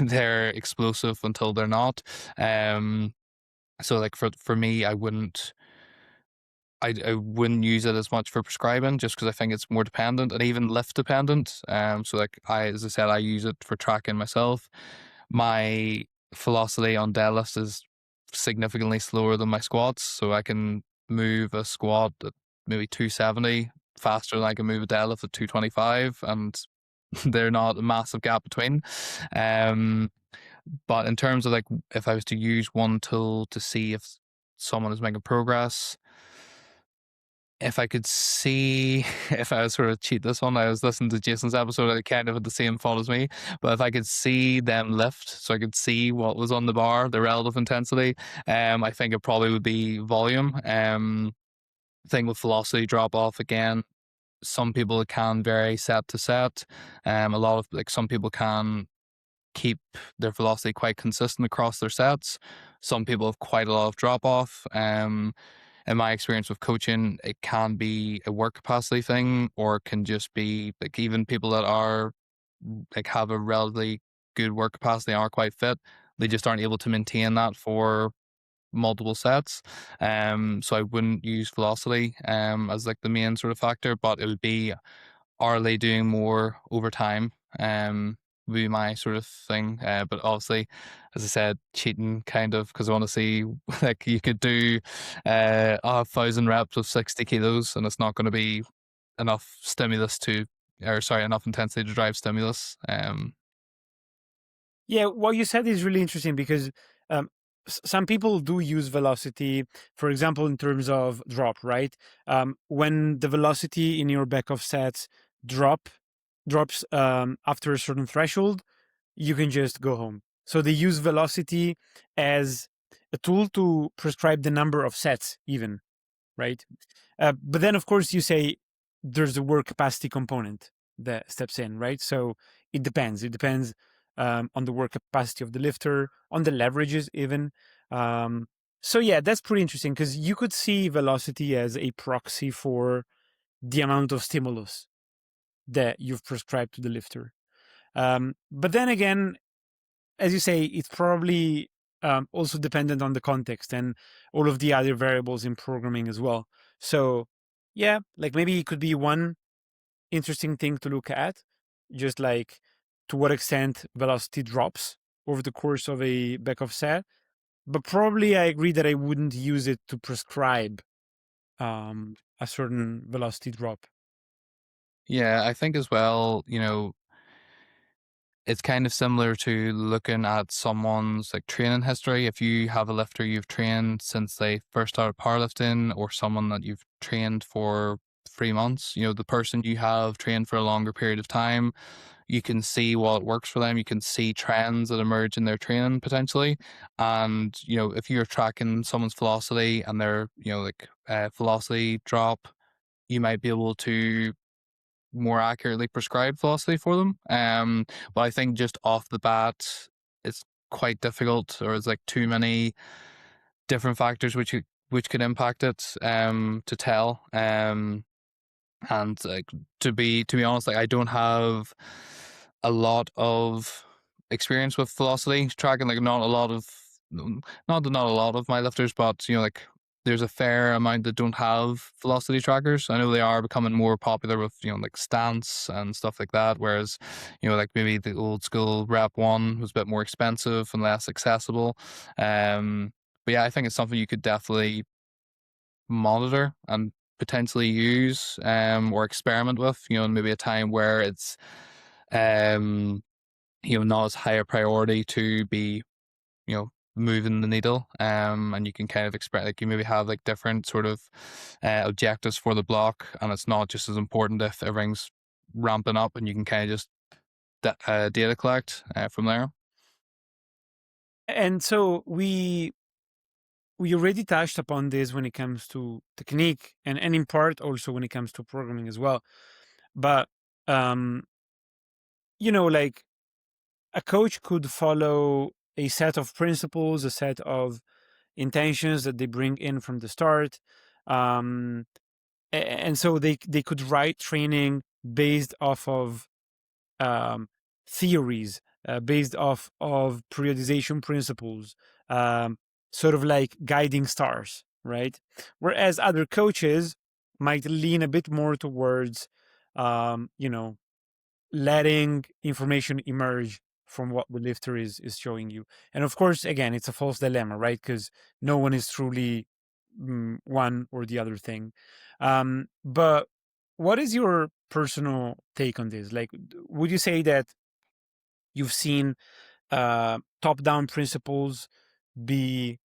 B: they're explosive until they're not. So like for me, I wouldn't use it as much for prescribing just because I think it's more dependent and even lift dependent. So like as I said, I use it for tracking myself. My velocity on deadlifts is significantly slower than my squats, so I can move a squat at maybe 270 faster than I can move a deadlift at 225, and they're not a massive gap between. But in terms of like if I was to use one tool to see if someone is making progress, if I could see, if I was sort of cheat this one, I was listening to Jason's episode, I kind of had the same thought as me. But if I could see them lift, so I could see what was on the bar, the relative intensity, I think it probably would be volume. Thing with velocity drop off again. Some people can vary set to set. A lot of like some people can keep their velocity quite consistent across their sets. Some people have quite a lot of drop off. In my experience with coaching, it can be a work capacity thing, or it can just be like even people that are like have a relatively good work capacity, are quite fit, they just aren't able to maintain that for multiple sets. So I wouldn't use velocity as like the main sort of factor, but it would be, are they doing more over time? Would be my sort of thing. But obviously, as I said, cheating kind of, because I want to see like you could do 1,000 reps with 60 kilos, and it's not going to be enough stimulus to, or sorry, enough intensity to drive stimulus.
A: Yeah, what you said is really interesting because some people do use velocity, for example, in terms of drop, right? When the velocity in your back of sets drops after a certain threshold, you can just go home. So they use velocity as a tool to prescribe the number of sets, even, right? But then, of course, you say there's a work capacity component that steps in, right? So it depends. It depends on the work capacity of the lifter, on the leverages, even. So yeah, that's pretty interesting because you could see velocity as a proxy for the amount of stimulus that you've prescribed to the lifter. But then again, as you say, it's probably also dependent on the context and all of the other variables in programming as well. So yeah, like maybe it could be one interesting thing to look at, just like to what extent velocity drops over the course of a back of set. But probably I agree that I wouldn't use it to prescribe a certain velocity drop.
B: Yeah, I think as well, it's kind of similar to looking at someone's like training history. If you have a lifter you've trained since they first started powerlifting, or someone that you've trained for 3 months, the person you have trained for a longer period of time, you can see what works for them. You can see trends that emerge in their training potentially. And, if you're tracking someone's velocity and their, like velocity drop, you might be able to more accurately prescribe velocity for them. But I think just off the bat, it's quite difficult, or it's like too many different factors which could impact it to tell. And like to be honest, like I don't have a lot of experience with velocity tracking. Like not a lot of my lifters, but like there's a fair amount that don't have velocity trackers. I know they are becoming more popular with like stance and stuff like that. Whereas like maybe the old school Rep One was a bit more expensive and less accessible. But yeah, I think it's something you could definitely monitor and potentially use or experiment with, in maybe a time where it's not as high a priority to be moving the needle, and you can kind of expect, like, you maybe have like different sort of objectives for the block, and it's not just as important if everything's ramping up, and you can kind of just data collect from there.
A: And so we already touched upon this when it comes to technique and in part also when it comes to programming as well. But like a coach could follow a set of principles, a set of intentions that they bring in from the start. And so they could write training based off of theories, based off of periodization principles, sort of like guiding stars, right? Whereas other coaches might lean a bit more towards, letting information emerge from what the lifter is showing you. And of course, again, it's a false dilemma, right? Because no one is truly one or the other thing. But what is your personal take on this? Like, would you say that you've seen top-down principles be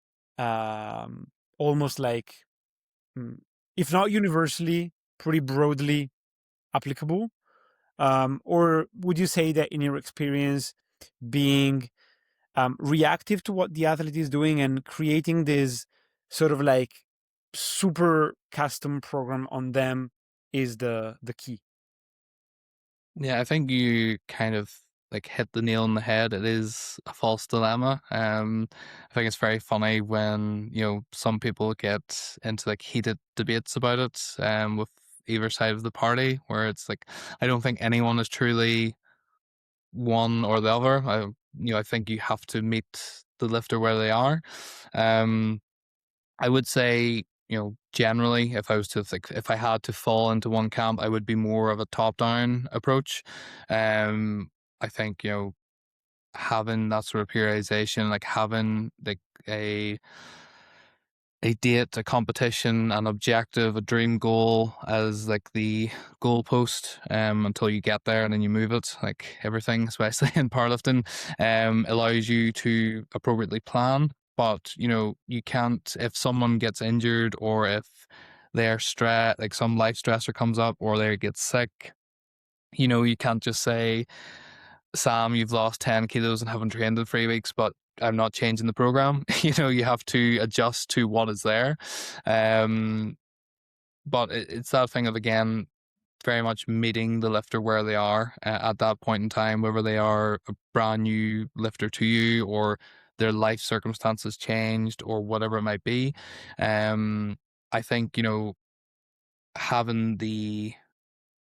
A: almost like if not universally, pretty broadly applicable? Or would you say that in your experience, being reactive to what the athlete is doing and creating this sort of like super custom program on them is the key?
B: Yeah, I think you kind of like hit the nail on the head. It is a false dilemma. I think it's very funny when, some people get into like heated debates about it, with either side of the party, where it's like, I don't think anyone is truly one or the other. I think you have to meet the lifter where they are. Um, I would say, generally, if I was to think, if I had to fall into one camp, I would be more of a top-down approach. I think, having that sort of periodization, like having like a a date, a competition, an objective, a dream goal as like the goalpost, until you get there and then you move it, like everything, especially in powerlifting, allows you to appropriately plan. But you can't, if someone gets injured or if they're stressed, like some life stressor comes up or they get sick, you can't just say, Sam, you've lost 10 kilos and haven't trained in 3 weeks, but I'm not changing the program. You have to adjust to what is there. But it's that thing of, again, very much meeting the lifter where they are at that point in time, whether they are a brand new lifter to you or their life circumstances changed or whatever it might be. I think, having the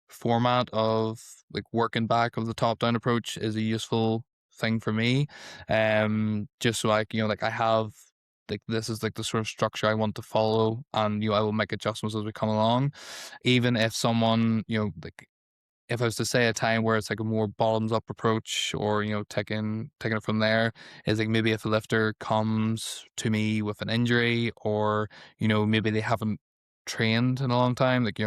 B: format of like working back of the top down approach is a useful thing for me. Just so like I have like, this is like the sort of structure I want to follow, and I will make adjustments as we come along. Even if someone, like, if I was to say a time where it's like a more bottoms up approach, or taking it from there, is like maybe if a lifter comes to me with an injury, or maybe they haven't trained in a long time, like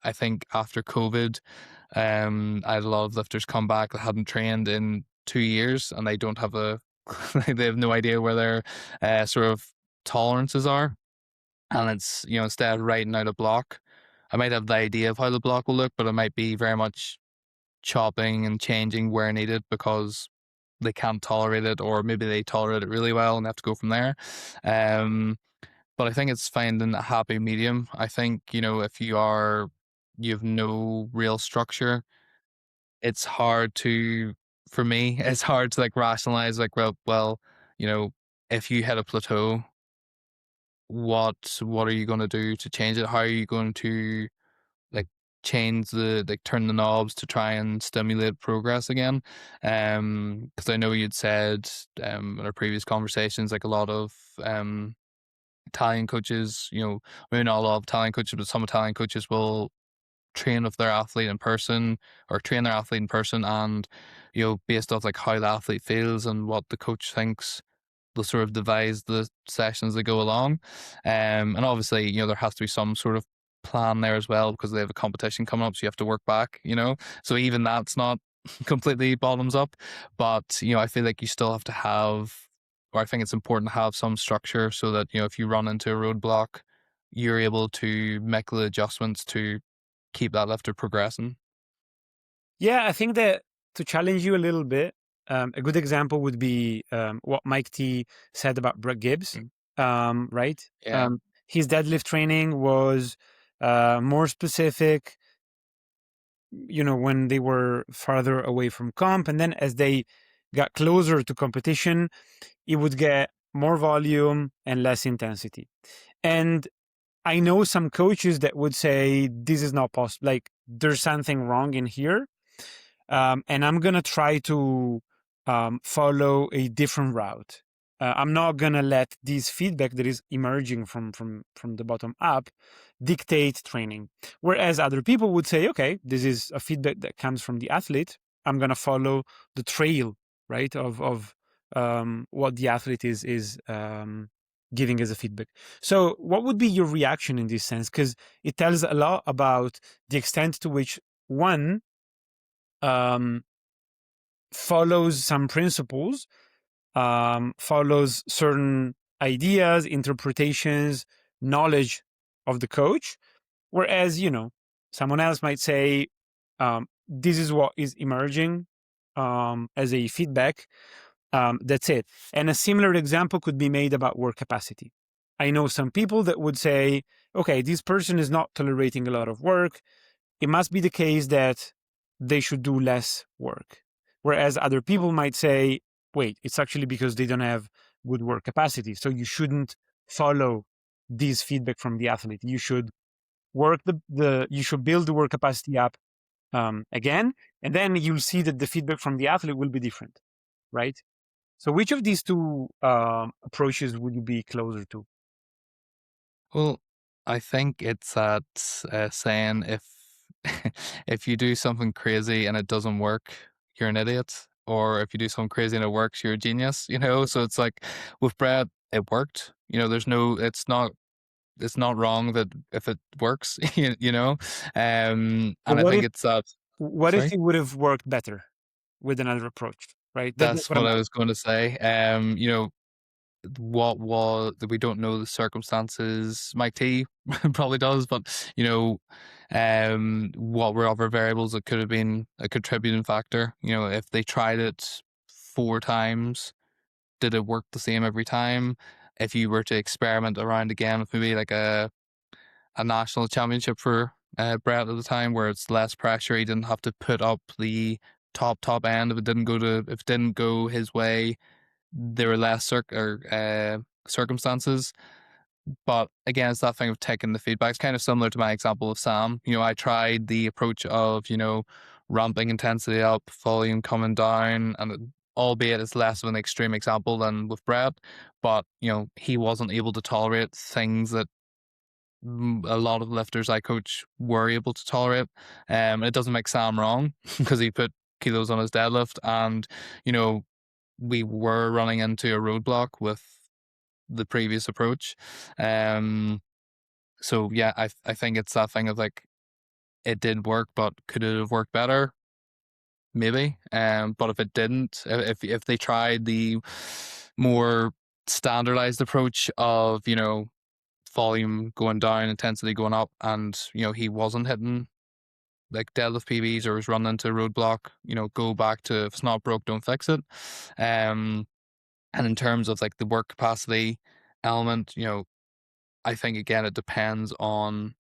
B: I think after COVID, I had a lot of lifters come back that hadn't trained in 2 years, and they don't have they have no idea where their sort of tolerances are. And it's, instead of writing out a block, I might have the idea of how the block will look, but it might be very much chopping and changing where needed because they can't tolerate it, or maybe they tolerate it really well and have to go from there. But I think it's finding a happy medium. I think, if you have no real structure, it's hard to, for me, it's hard to like rationalize, like, well, if you hit a plateau, what are you going to do to change it? How are you going to like turn the knobs to try and stimulate progress again? Because I know you'd said in our previous conversations, like a lot of Italian coaches, maybe not a lot of Italian coaches, but some Italian coaches will train with their athlete in person, or train their athlete in person, and based off like how the athlete feels and what the coach thinks, they'll sort of devise the sessions that go along. And obviously, there has to be some sort of plan there as well, because they have a competition coming up, so you have to work back. So even that's not completely bottoms up, but I feel like you still have to have, or I think it's important to have some structure, so that if you run into a roadblock, you're able to make the adjustments to keep that lifter progressing.
A: Yeah, I think that, to challenge you a little bit, a good example would be what Mike T said about Brett Gibbs, right?
B: Yeah.
A: His deadlift training was more specific, when they were farther away from comp. And then as they got closer to competition, it would get more volume and less intensity. And I know some coaches that would say, this is not possible. Like, there's something wrong in here. And I'm going to try to follow a different route. I'm not going to let this feedback that is emerging from the bottom up dictate training. Whereas other people would say, okay, this is a feedback that comes from the athlete. I'm going to follow the trail, right, of what the athlete is giving as a feedback. So what would be your reaction in this sense? Because it tells a lot about the extent to which one follows some principles, follows certain ideas, interpretations, knowledge of the coach, Whereas, someone else might say, this is what is emerging as a feedback. That's it. And a similar example could be made about work capacity. I know some people that would say, okay, this person is not tolerating a lot of work. It must be the case that they should do less work. Whereas other people might say, wait, it's actually because they don't have good work capacity. So you shouldn't follow this feedback from the athlete. You should work you should build the work capacity up again, and then you'll see that the feedback from the athlete will be different, right? So which of these two approaches would you be closer to?
B: Well, I think it's that saying if if you do something crazy and it doesn't work, you're an idiot. Or if you do something crazy and it works, you're a genius. So it's like with Brett, it worked. It's not wrong that if it works, And
A: But
B: I think it's that.
A: what if
B: Sorry.
A: it would have worked better with another approach, right? That's
B: That's
A: what I'm
B: what I
A: asking.
B: was going to say. What was we don't know the circumstances. Mike T probably does, but what were other variables that could have been a contributing factor? If they tried it 4 times, did it work the same every time? If you were to experiment around again with maybe like a national championship for Brett at the time, where it's less pressure, he didn't have to put up the top end if it didn't go his way, there were less circumstances. But again, it's that thing of taking the feedback. It's kind of similar to my example of Sam. I tried the approach of, ramping intensity up, volume coming down, and albeit it's less of an extreme example than with Brett, but, he wasn't able to tolerate things that a lot of lifters I coach were able to tolerate. It doesn't make Sam wrong because he put kilos on his deadlift, and, we were running into a roadblock with the previous approach. So yeah, I think it's that thing of like, it did work, but could it have worked better? Maybe. But if it didn't, if they tried the more standardized approach of, volume going down, intensity going up, and he wasn't hitting like deadlift PBs or was running into a roadblock, go back to, if it's not broke, don't fix it. And in terms of like the work capacity element, I think again it depends on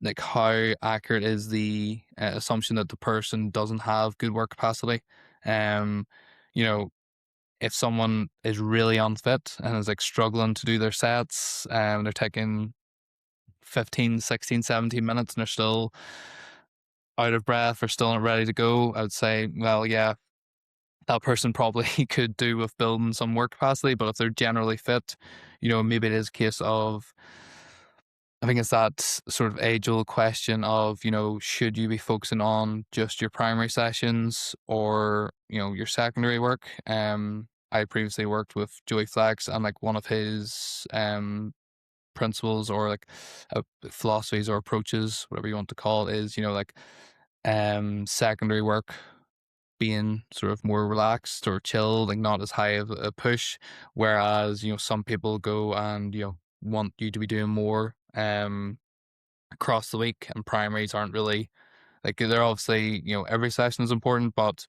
B: like how accurate is the assumption that the person doesn't have good work capacity. Um, you know, if someone is really unfit and is like struggling to do their sets, they're taking 15, 16, 17 minutes and they're still out of breath or still not ready to go, I would say, well, yeah, that person probably could do with building some work capacity. But if they're generally fit, maybe it is a case of, I think it's that sort of age-old question of, should you be focusing on just your primary sessions or, your secondary work? I previously worked with Joey Flex, and like one of his principles or like philosophies or approaches, whatever you want to call it, is, like secondary work being sort of more relaxed or chilled, like not as high of a push. Whereas, some people go and, want you to be doing more across the week, and primaries aren't really like, they're obviously, every session is important, but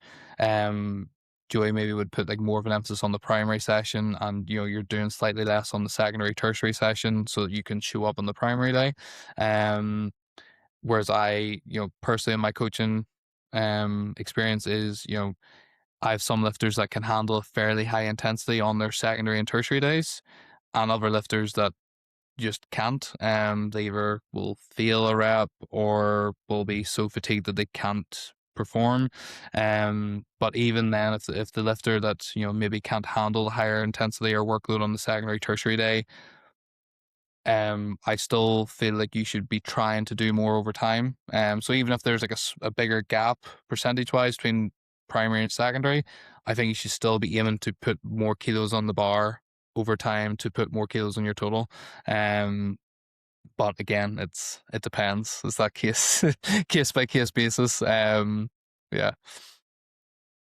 B: Joey maybe would put like more of an emphasis on the primary session, and you're doing slightly less on the secondary tertiary session so that you can show up on the primary day. Whereas I, personally in my coaching experience is, I have some lifters that can handle a fairly high intensity on their secondary and tertiary days, and other lifters that just can't. They either will fail a rep or will be so fatigued that they can't perform. But even then, if the lifter that maybe can't handle higher intensity or workload on the secondary tertiary day, I still feel like you should be trying to do more over time. So even if there's like a bigger gap percentage wise between primary and secondary, I think you should still be aiming to put more kilos on the bar over time to put more kilos on your total. But again, it depends. It's that case case by case basis. Yeah.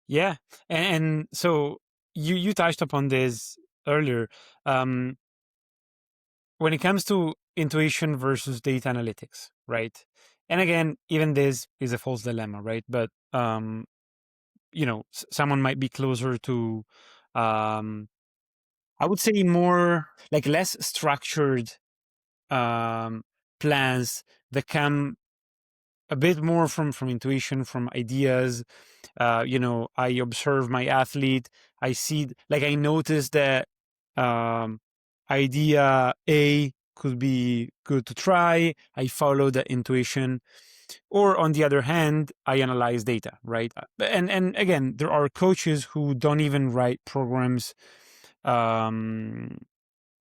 A: Yeah, and so you touched upon this earlier. Um, when it comes to intuition versus data analytics, right? And again, even this is a false dilemma, right? But someone might be closer to, I would say, more like less structured plans that come a bit more from intuition, from ideas. I observe my athlete. I see, like, I notice that um, idea A could be good to try. I follow the intuition. Or on the other hand, I analyze data, right? And again, there are coaches who don't even write programs um,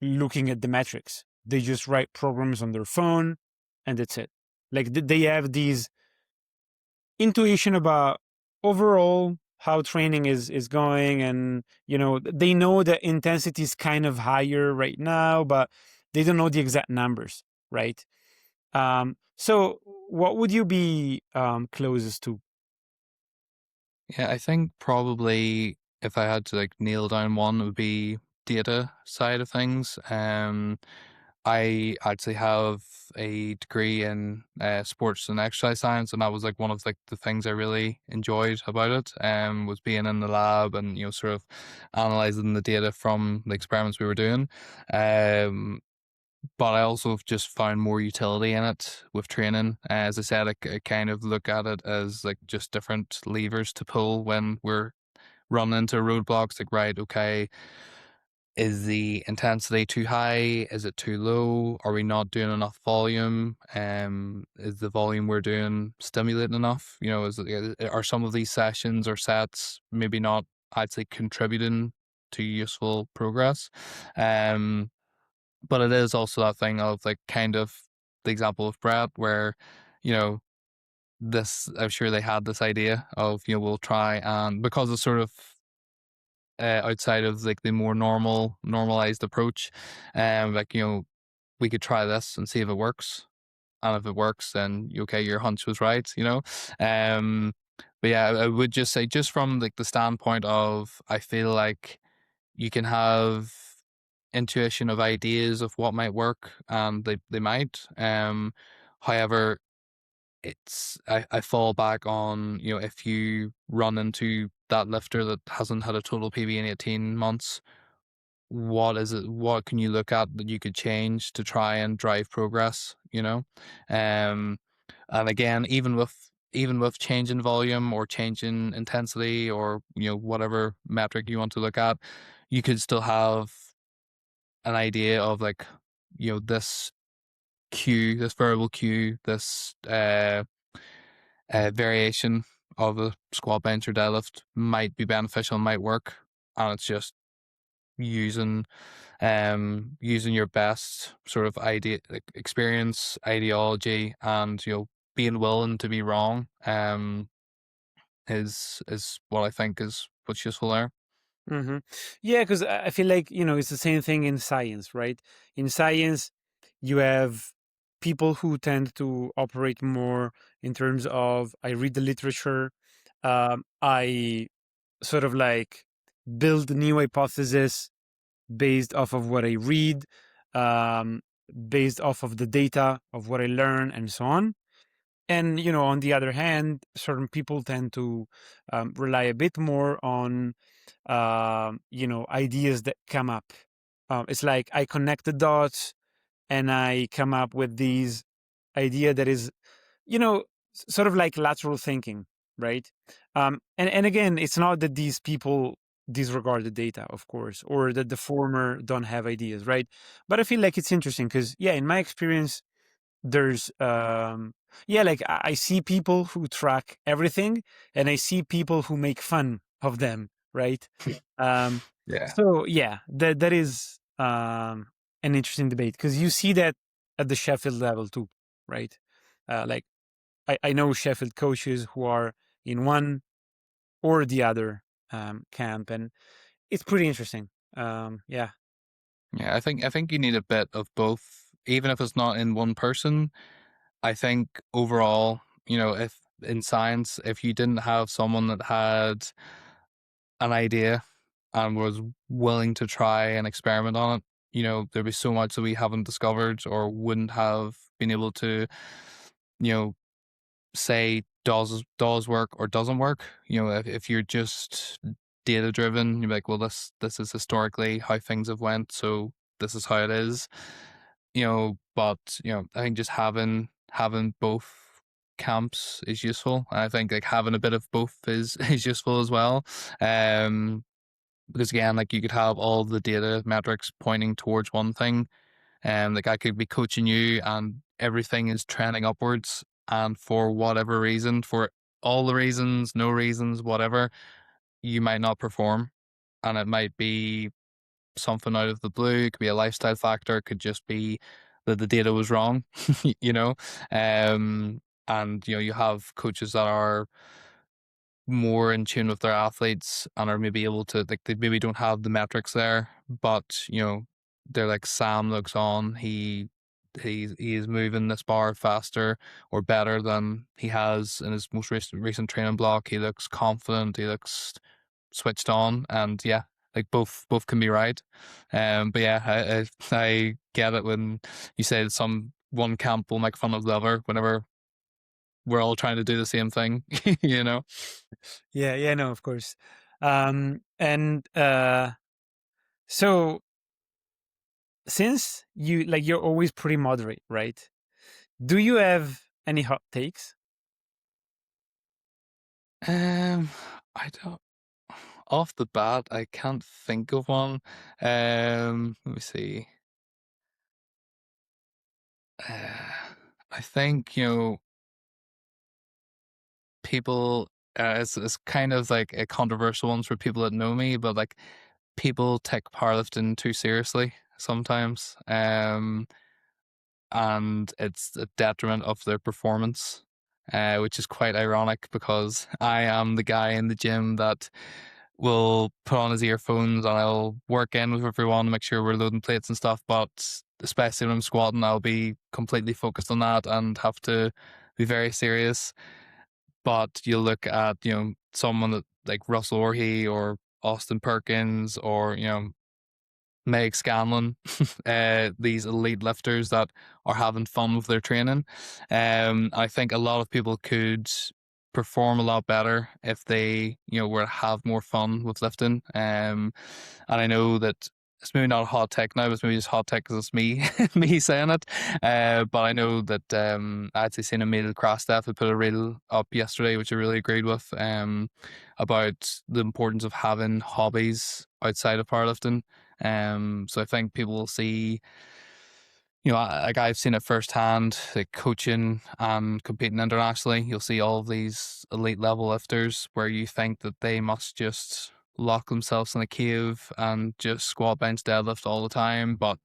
A: looking at the metrics. They just write programs on their phone, and that's it. Like they have these intuition about overall how training is going, and they know that intensity is kind of higher right now, but they don't know the exact numbers, right? So what would you be closest to?
B: Yeah, I think probably if I had to like nail down one, it would be data side of things. I actually have a degree in sports and exercise science, and that was like one of like the things I really enjoyed about it. Was being in the lab and sort of analyzing the data from the experiments we were doing. But I also just found more utility in it with training. As I said, I kind of look at it as like just different levers to pull when we're running into roadblocks. Like, right, okay, is the intensity too high? Is it too low? Are we not doing enough volume? Is the volume we're doing stimulating enough? Are some of these sessions or sets maybe not actually contributing to useful progress? But it is also that thing of like kind of the example of Brett where, you know, I'm sure they had this idea of, we'll try and because it's sort of outside of like the more normalized approach, like, we could try this and see if it works. And if it works, then okay, your hunch was right, but yeah, I would just say just from like the standpoint of, I feel like you can have intuition of ideas of what might work, and they might. However, I fall back on, if you run into that lifter that hasn't had a total PB in 18 months, what is it? What can you look at that you could change to try and drive progress? And again, even with changing volume or changing intensity or whatever metric you want to look at, you could still have an idea of like this this variable Q, this variation of the squat, bench, or deadlift might be beneficial, might work, and it's just using using your best sort of idea, like experience, ideology, and being willing to be wrong is what I think is what's useful there.
A: Mm-hmm. Yeah, because I feel like, it's the same thing in science, right? In science, you have people who tend to operate more in terms of, I read the literature, I sort of like build new hypothesis based off of what I read, um, based off of the data of what I learn, and so on. And on the other hand, certain people tend to rely a bit more on ideas that come up. It's like I connect the dots and I come up with these idea that is, sort of like lateral thinking, right? And again, it's not that these people disregard the data, of course, or that the former don't have ideas, right? But I feel like it's interesting because, yeah, in my experience, there's yeah, like I see people who track everything, and I see people who make fun of them, right? um
B: Yeah.
A: so yeah, that is an interesting debate, because you see that at the Sheffield level too, right? Like I know Sheffield coaches who are in one or the other camp, and it's pretty interesting. Yeah.
B: Yeah, I think you need a bit of both, even if it's not in one person. I think overall, if in science, if you didn't have someone that had an idea and was willing to try and experiment on it, there'd be so much that we haven't discovered or wouldn't have been able to, you know, say does work or doesn't work. If you're just data driven, you're like, well, this is historically how things have went, so this is how it is. But I think just having both camps is useful. And I think like having a bit of both is useful as well. Because again, like you could have all the data metrics pointing towards one thing, and like I could be coaching you and everything is trending upwards, and for whatever reason, for all the reasons, no reasons, whatever, you might not perform. And it might be something out of the blue, it could be a lifestyle factor, it could just be that the data was wrong. you know and you have coaches that are more in tune with their athletes and are maybe able to, like, they maybe don't have the metrics there, but they're like, Sam looks on, he is moving this bar faster or better than he has in his most recent training block. He looks confident, he looks switched on, and yeah, like both can be right. But yeah, I get it when you say that one camp will make fun of the other whenever we're all trying to do the same thing.
A: Yeah, no, of course. And so since you're always pretty moderate, right? Do you have any hot takes?
B: I don't. Off the bat, I can't think of one. Let me see. I think people. It's kind of like a controversial one for people that know me, but like people take powerlifting too seriously sometimes, and it's a detriment of their performance, which is quite ironic because I am the guy in the gym that will put on his earphones and I'll work in with everyone to make sure we're loading plates and stuff. But especially when I'm squatting, I'll be completely focused on that and have to be very serious. But you look at, someone that like Russell Orhe or Austin Perkins or, Meg Scanlon, these elite lifters that are having fun with their training. I think a lot of people could perform a lot better if they, were to have more fun with lifting. And I know that it's maybe not a hot tech now, it's maybe just hot tech because it's me, me saying it. But I know that I actually seen Emil Krastev who put a reel up yesterday, which I really agreed with, about the importance of having hobbies outside of powerlifting. So I think people will see, like I've seen it firsthand, like coaching and competing internationally. You'll see all of these elite level lifters where you think that they must just lock themselves in a cave and just squat, bench, deadlift all the time. But,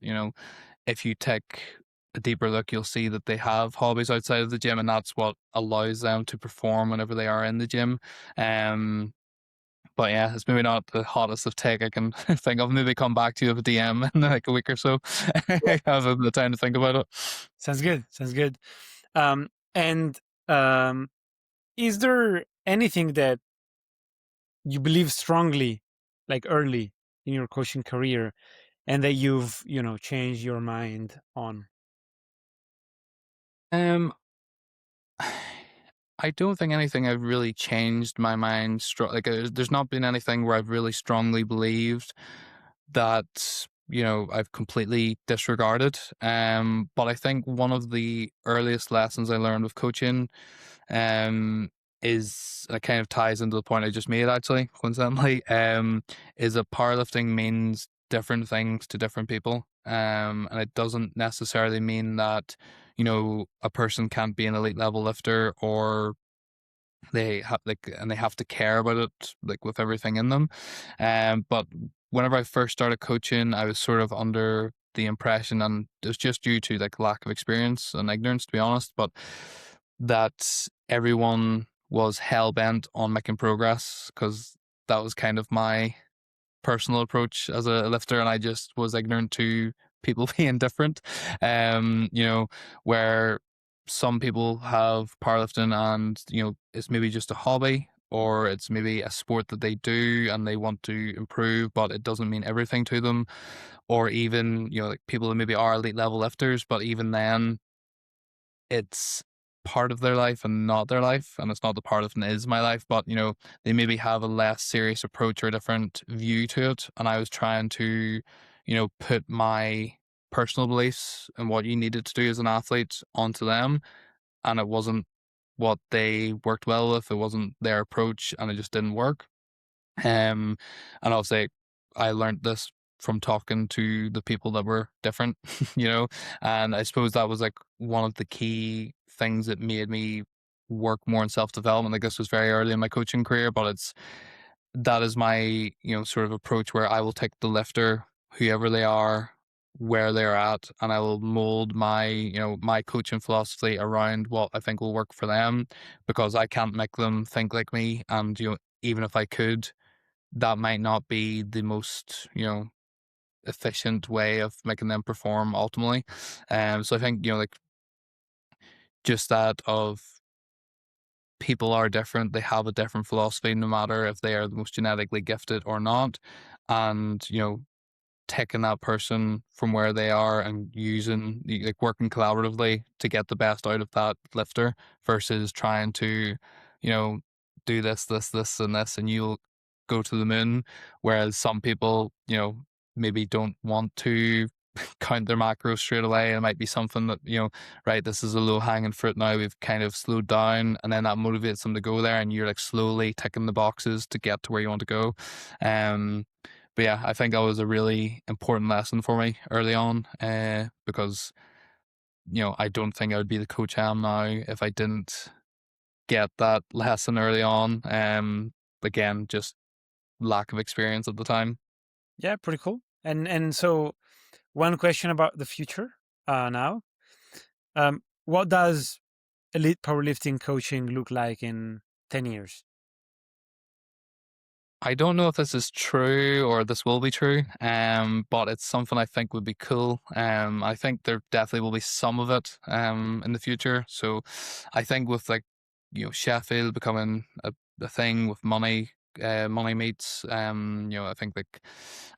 B: if you take a deeper look, you'll see that they have hobbies outside of the gym, and that's what allows them to perform whenever they are in the gym. But yeah, it's maybe not the hottest of take I can think of. Maybe come back to you with a DM in like a week or so. I have a bit of time to think about it.
A: Sounds good. Sounds good. And is there anything that you believe strongly, like early in your coaching career, and that you've changed your mind on?
B: Um, I don't think anything I've really changed my mind. Like, there's not been anything where I've really strongly believed that I've completely disregarded. But I think one of the earliest lessons I learned with coaching, is, it kind of ties into the point I just made actually, coincidentally, is that powerlifting means different things to different people. And it doesn't necessarily mean that a person can't be an elite level lifter, or they have and they have to care about it like with everything in them. But whenever I first started coaching, I was sort of under the impression, and it was just due to like lack of experience and ignorance, to be honest, but that everyone was hell bent on making progress, because that was kind of my personal approach as a lifter, and I just was ignorant to people being different. Where some people have powerlifting and it's maybe just a hobby, or it's maybe a sport that they do and they want to improve, but it doesn't mean everything to them. Or even, like people who maybe are elite level lifters, but even then it's part of their life and not their life, and it's not the part of it is my life, but they maybe have a less serious approach or a different view to it. And I was trying to put my personal beliefs and what you needed to do as an athlete onto them, and it wasn't what they worked well with, it wasn't their approach, and it just didn't work. And obviously I learned this from talking to the people that were different, and I suppose that was like one of the key things that made me work more in self-development. Like, this was very early in my coaching career, but that is my, sort of approach, where I will take the lifter, whoever they are, where they're at, and I will mold my, my coaching philosophy around what I think will work for them, because I can't make them think like me. And, even if I could, that might not be the most, efficient way of making them perform ultimately. So I think, like, just that of people are different, they have a different philosophy, no matter if they are the most genetically gifted or not. And, taking that person from where they are and using, like, working collaboratively to get the best out of that lifter, versus trying to, you know, do this, and this, and you'll go to the moon. Whereas some people, maybe don't want to count their macros straight away. It might be something that, right, this is a low hanging fruit now. We've kind of slowed down, and then that motivates them to go there, and you're like slowly ticking the boxes to get to where you want to go. But yeah, I think that was a really important lesson for me early on, because, I don't think I would be the coach I am now if I didn't get that lesson early on. Again, just lack of experience at the time.
A: Yeah, pretty cool. And so one question about the future now. What does elite powerlifting coaching look like in 10 years?
B: I don't know if this is true or this will be true, but it's something I think would be cool. I think there definitely will be some of it in the future. So I think with, like, Sheffield becoming a thing with money, money meets, I think like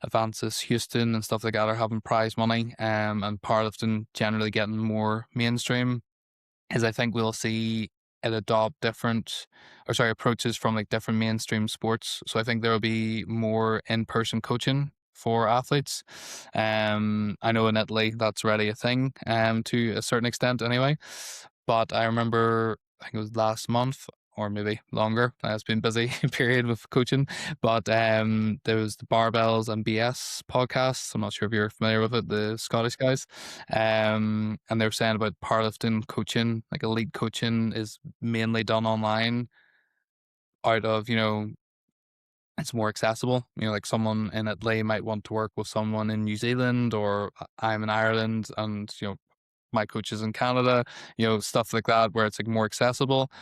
B: Advances Houston and stuff like that are having prize money, and powerlifting generally getting more mainstream, is I think we'll see it adopt approaches from, like, different mainstream sports. So I think there will be more in-person coaching for athletes. I know in Italy that's already a thing, to a certain extent anyway. But I remember, I think it was last month or maybe longer. It's been a busy period with coaching, but there was the Barbells and BS podcast. I'm not sure if you're familiar with it, the Scottish guys. And they were saying about powerlifting coaching, like elite coaching is mainly done online, out of, it's more accessible. Like someone in Italy might want to work with someone in New Zealand, or I'm in Ireland and, my coach is in Canada, stuff like that, where it's like more accessible.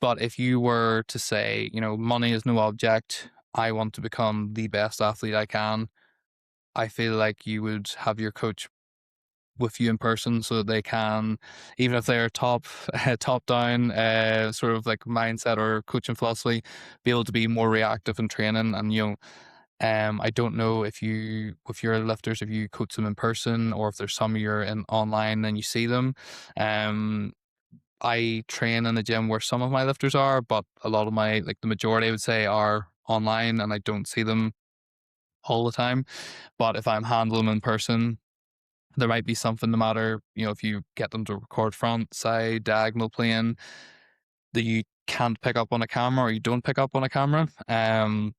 B: But if you were to say, money is no object, I want to become the best athlete I can, I feel like you would have your coach with you in person, so that they can, even if they're top down, sort of like mindset or coaching philosophy, be able to be more reactive in training. And, I don't know if you, with your lifters, if you coach them in person, or if there's some you're in online and you see them. I train in a gym where some of my lifters are, but a lot of my, like the majority, I would say, are online, and I don't see them all the time. But if I'm handling them in person, there might be something, no matter, if you get them to record front, side, diagonal plane, that you can't pick up on a camera, or you don't pick up on a camera. And,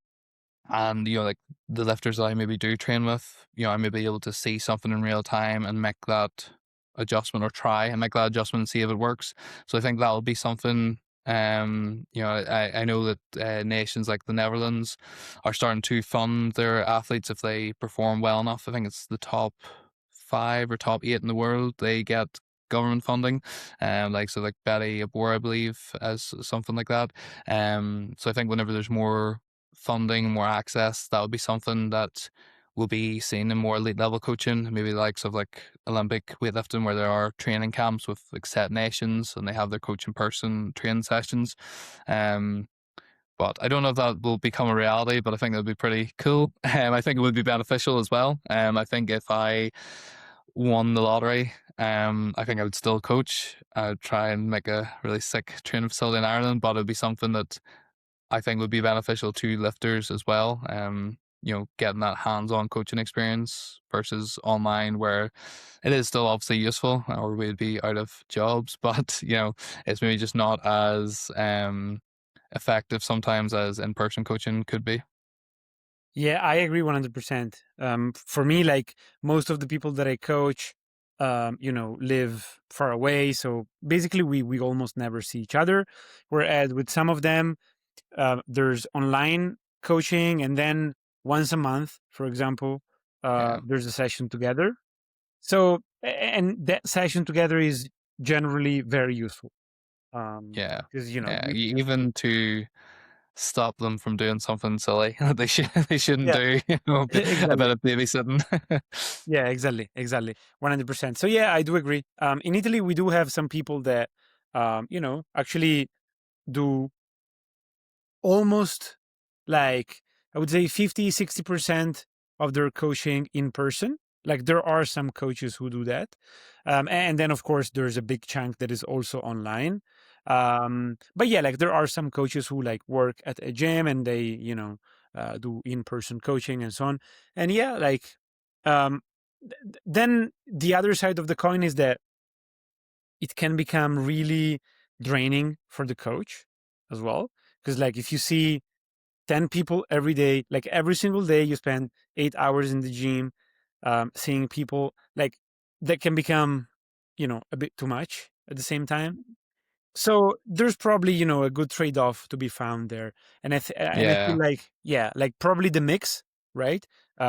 B: like the lifters that I maybe do train with, I may be able to see something in real time and make that adjustment, or try and make that adjustment and see if it works. So I think that'll be something. I know that nations like the Netherlands are starting to fund their athletes if they perform well enough. I think it's the top 5 or top 8 in the world, they get government funding, like Betty Abor, I believe, as something like that. So I think whenever there's more funding, more access, that would be something that will be seen in more elite level coaching, maybe the likes of like Olympic weightlifting, where there are training camps with like set nations and they have their coach in person training sessions. But I don't know if that will become a reality, but I think that would be pretty cool. I think it would be beneficial as well. I think if I won the lottery, I think I would still coach. I'd try and make a really sick training facility in Ireland, but it'd be something that I think would be beneficial to lifters as well. Getting that hands-on coaching experience versus online, where it is still obviously useful, or we'd be out of jobs. But it's maybe just not as effective sometimes as in-person coaching could be.
A: Yeah, I agree 100%. For me, like most of the people that I coach, live far away. So basically, we almost never see each other. Whereas with some of them, there's online coaching, and then once a month, for example,
B: Yeah,
A: there's a session together. So, and that session together is generally very useful.
B: yeah,
A: Because
B: yeah.
A: you,
B: Even to stop them from doing something silly that they shouldn't
A: yeah,
B: do. A bit
A: exactly.
B: of babysitting.
A: Yeah, exactly, 100%. So yeah, I do agree. In Italy, we do have some people that, actually do almost like, I would say 50, 60% of their coaching in person. Like there are some coaches who do that. And then of course there's a big chunk that is also online. But yeah, like there are some coaches who like work at a gym and they, do in-person coaching and so on. And yeah, like, um, then the other side of the coin is that it can become really draining for the coach as well. Because like if you see 10 people every day, like every single day you spend 8 hours in the gym, seeing people, like that can become, a bit too much at the same time. So there's probably, a good trade-off to be found there. And I feel
B: Yeah,
A: like, yeah, like probably the mix, right?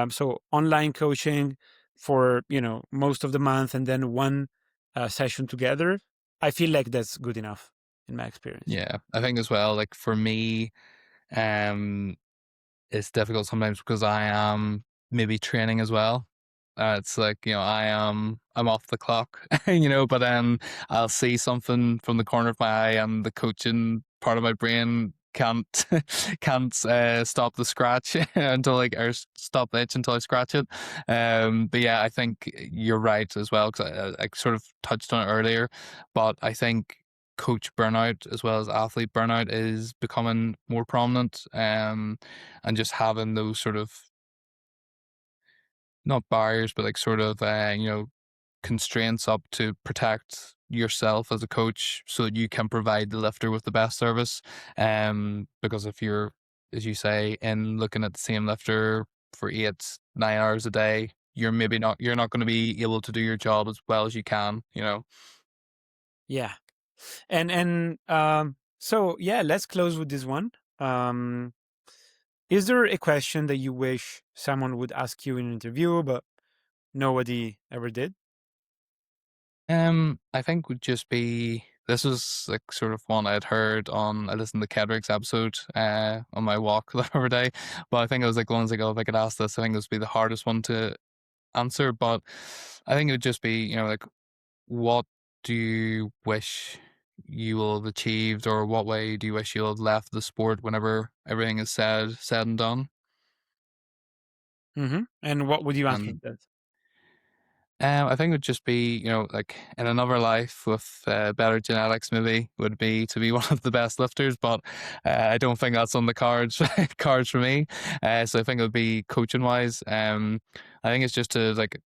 A: So online coaching for, most of the month and then one session together. I feel like that's good enough in my experience.
B: yeah. I think as well, like for me, um, it's difficult sometimes because I am maybe training as well. It's like, I'm off the clock, but I'll see something from the corner of my eye and the coaching part of my brain can't can't stop the scratch until like or stop the itch until I scratch it. But yeah, I think you're right as well because I sort of touched on it earlier, but I think coach burnout as well as athlete burnout is becoming more prominent. And just having those sort of not barriers, but like sort of constraints up to protect yourself as a coach so that you can provide the lifter with the best service. Because if you're, as you say, in looking at the same lifter for 8, 9 hours a day, you're not going to be able to do your job as well as you can.
A: Yeah. And so yeah, let's close with this one. Um, is there a question that you wish someone would ask you in an interview, but nobody ever did?
B: I think would just be this was like sort of one I'd heard on I listened to Kedrick's episode on my walk the other day. But I think it was like ones like, oh, if I could ask this, I think this would be the hardest one to answer. But I think it would just be, like what do you wish you will have achieved, or what way do you wish you'll have left the sport whenever everything is said and done?
A: And what would you answer to
B: And
A: that?
B: I think it would just be, like in another life with better genetics, maybe would be to be one of the best lifters. But I don't think that's on the cards cards for me. So I think it would be coaching wise. I think it's just to like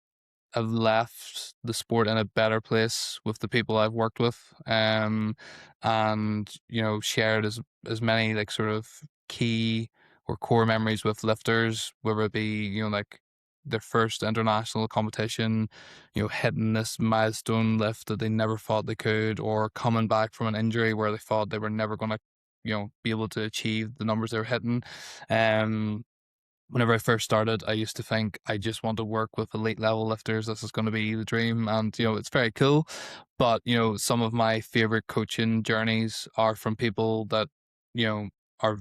B: have left the sport in a better place with the people I've worked with, and shared as many like sort of key or core memories with lifters, whether it be like their first international competition, hitting this milestone lift that they never thought they could, or coming back from an injury where they thought they were never going to, be able to achieve the numbers they were hitting. Um, Whenever I first started, I used to think I just want to work with elite level lifters. This is going to be the dream. And, it's very cool. But, some of my favorite coaching journeys are from people that, are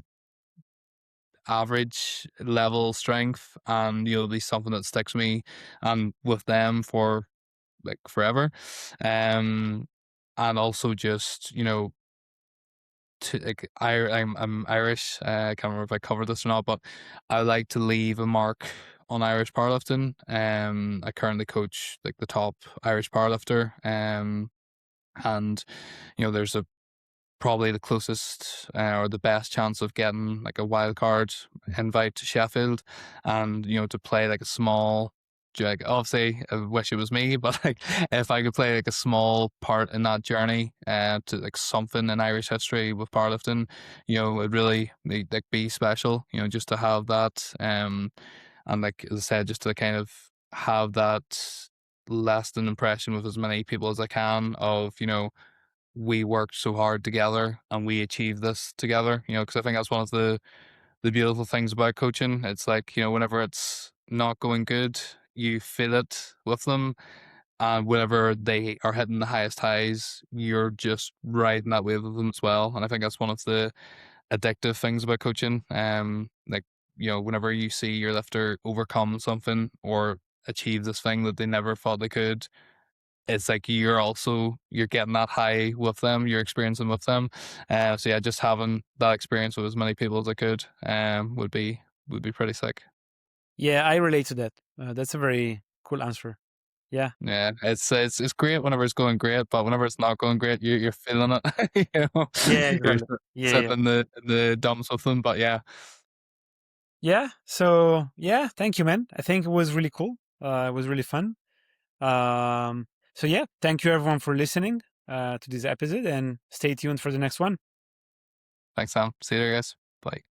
B: average level strength, and, it'll be something that sticks with me and with them for like forever. And also just, to like I'm Irish. I can't remember if I covered this or not, but I like to leave a mark on Irish powerlifting. I currently coach like the top Irish powerlifter. And there's a probably the closest or the best chance of getting like a wild card invite to Sheffield, and to play like a small, like obviously I wish it was me, but like if I could play like a small part in that journey to like something in Irish history with powerlifting, it'd really be special, just to have that, and like as I said, just to kind of have that lasting impression with as many people as I can of we worked so hard together and we achieved this together, because I think that's one of the beautiful things about coaching. It's like, whenever it's not going good, you feel it with them. And whenever they are hitting the highest highs, you're just riding that wave with them as well. And I think that's one of the addictive things about coaching. Like, whenever you see your lifter overcome something or achieve this thing that they never thought they could, it's like you're getting that high with them, you're experiencing with them. So yeah, just having that experience with as many people as I could would be pretty sick.
A: Yeah, I relate to that. That's a very cool answer. Yeah.
B: Yeah, it's great whenever it's going great, but whenever it's not going great, you're feeling it.
A: Yeah,
B: You're
A: exactly.
B: sitting
A: Yeah.
B: in the dumps with them. But yeah,
A: Yeah. So yeah, thank you, man. I think it was really cool. It was really fun. So yeah, thank you everyone for listening to this episode, and stay tuned for the next one.
B: thanks, Sam. See you there, guys. Bye.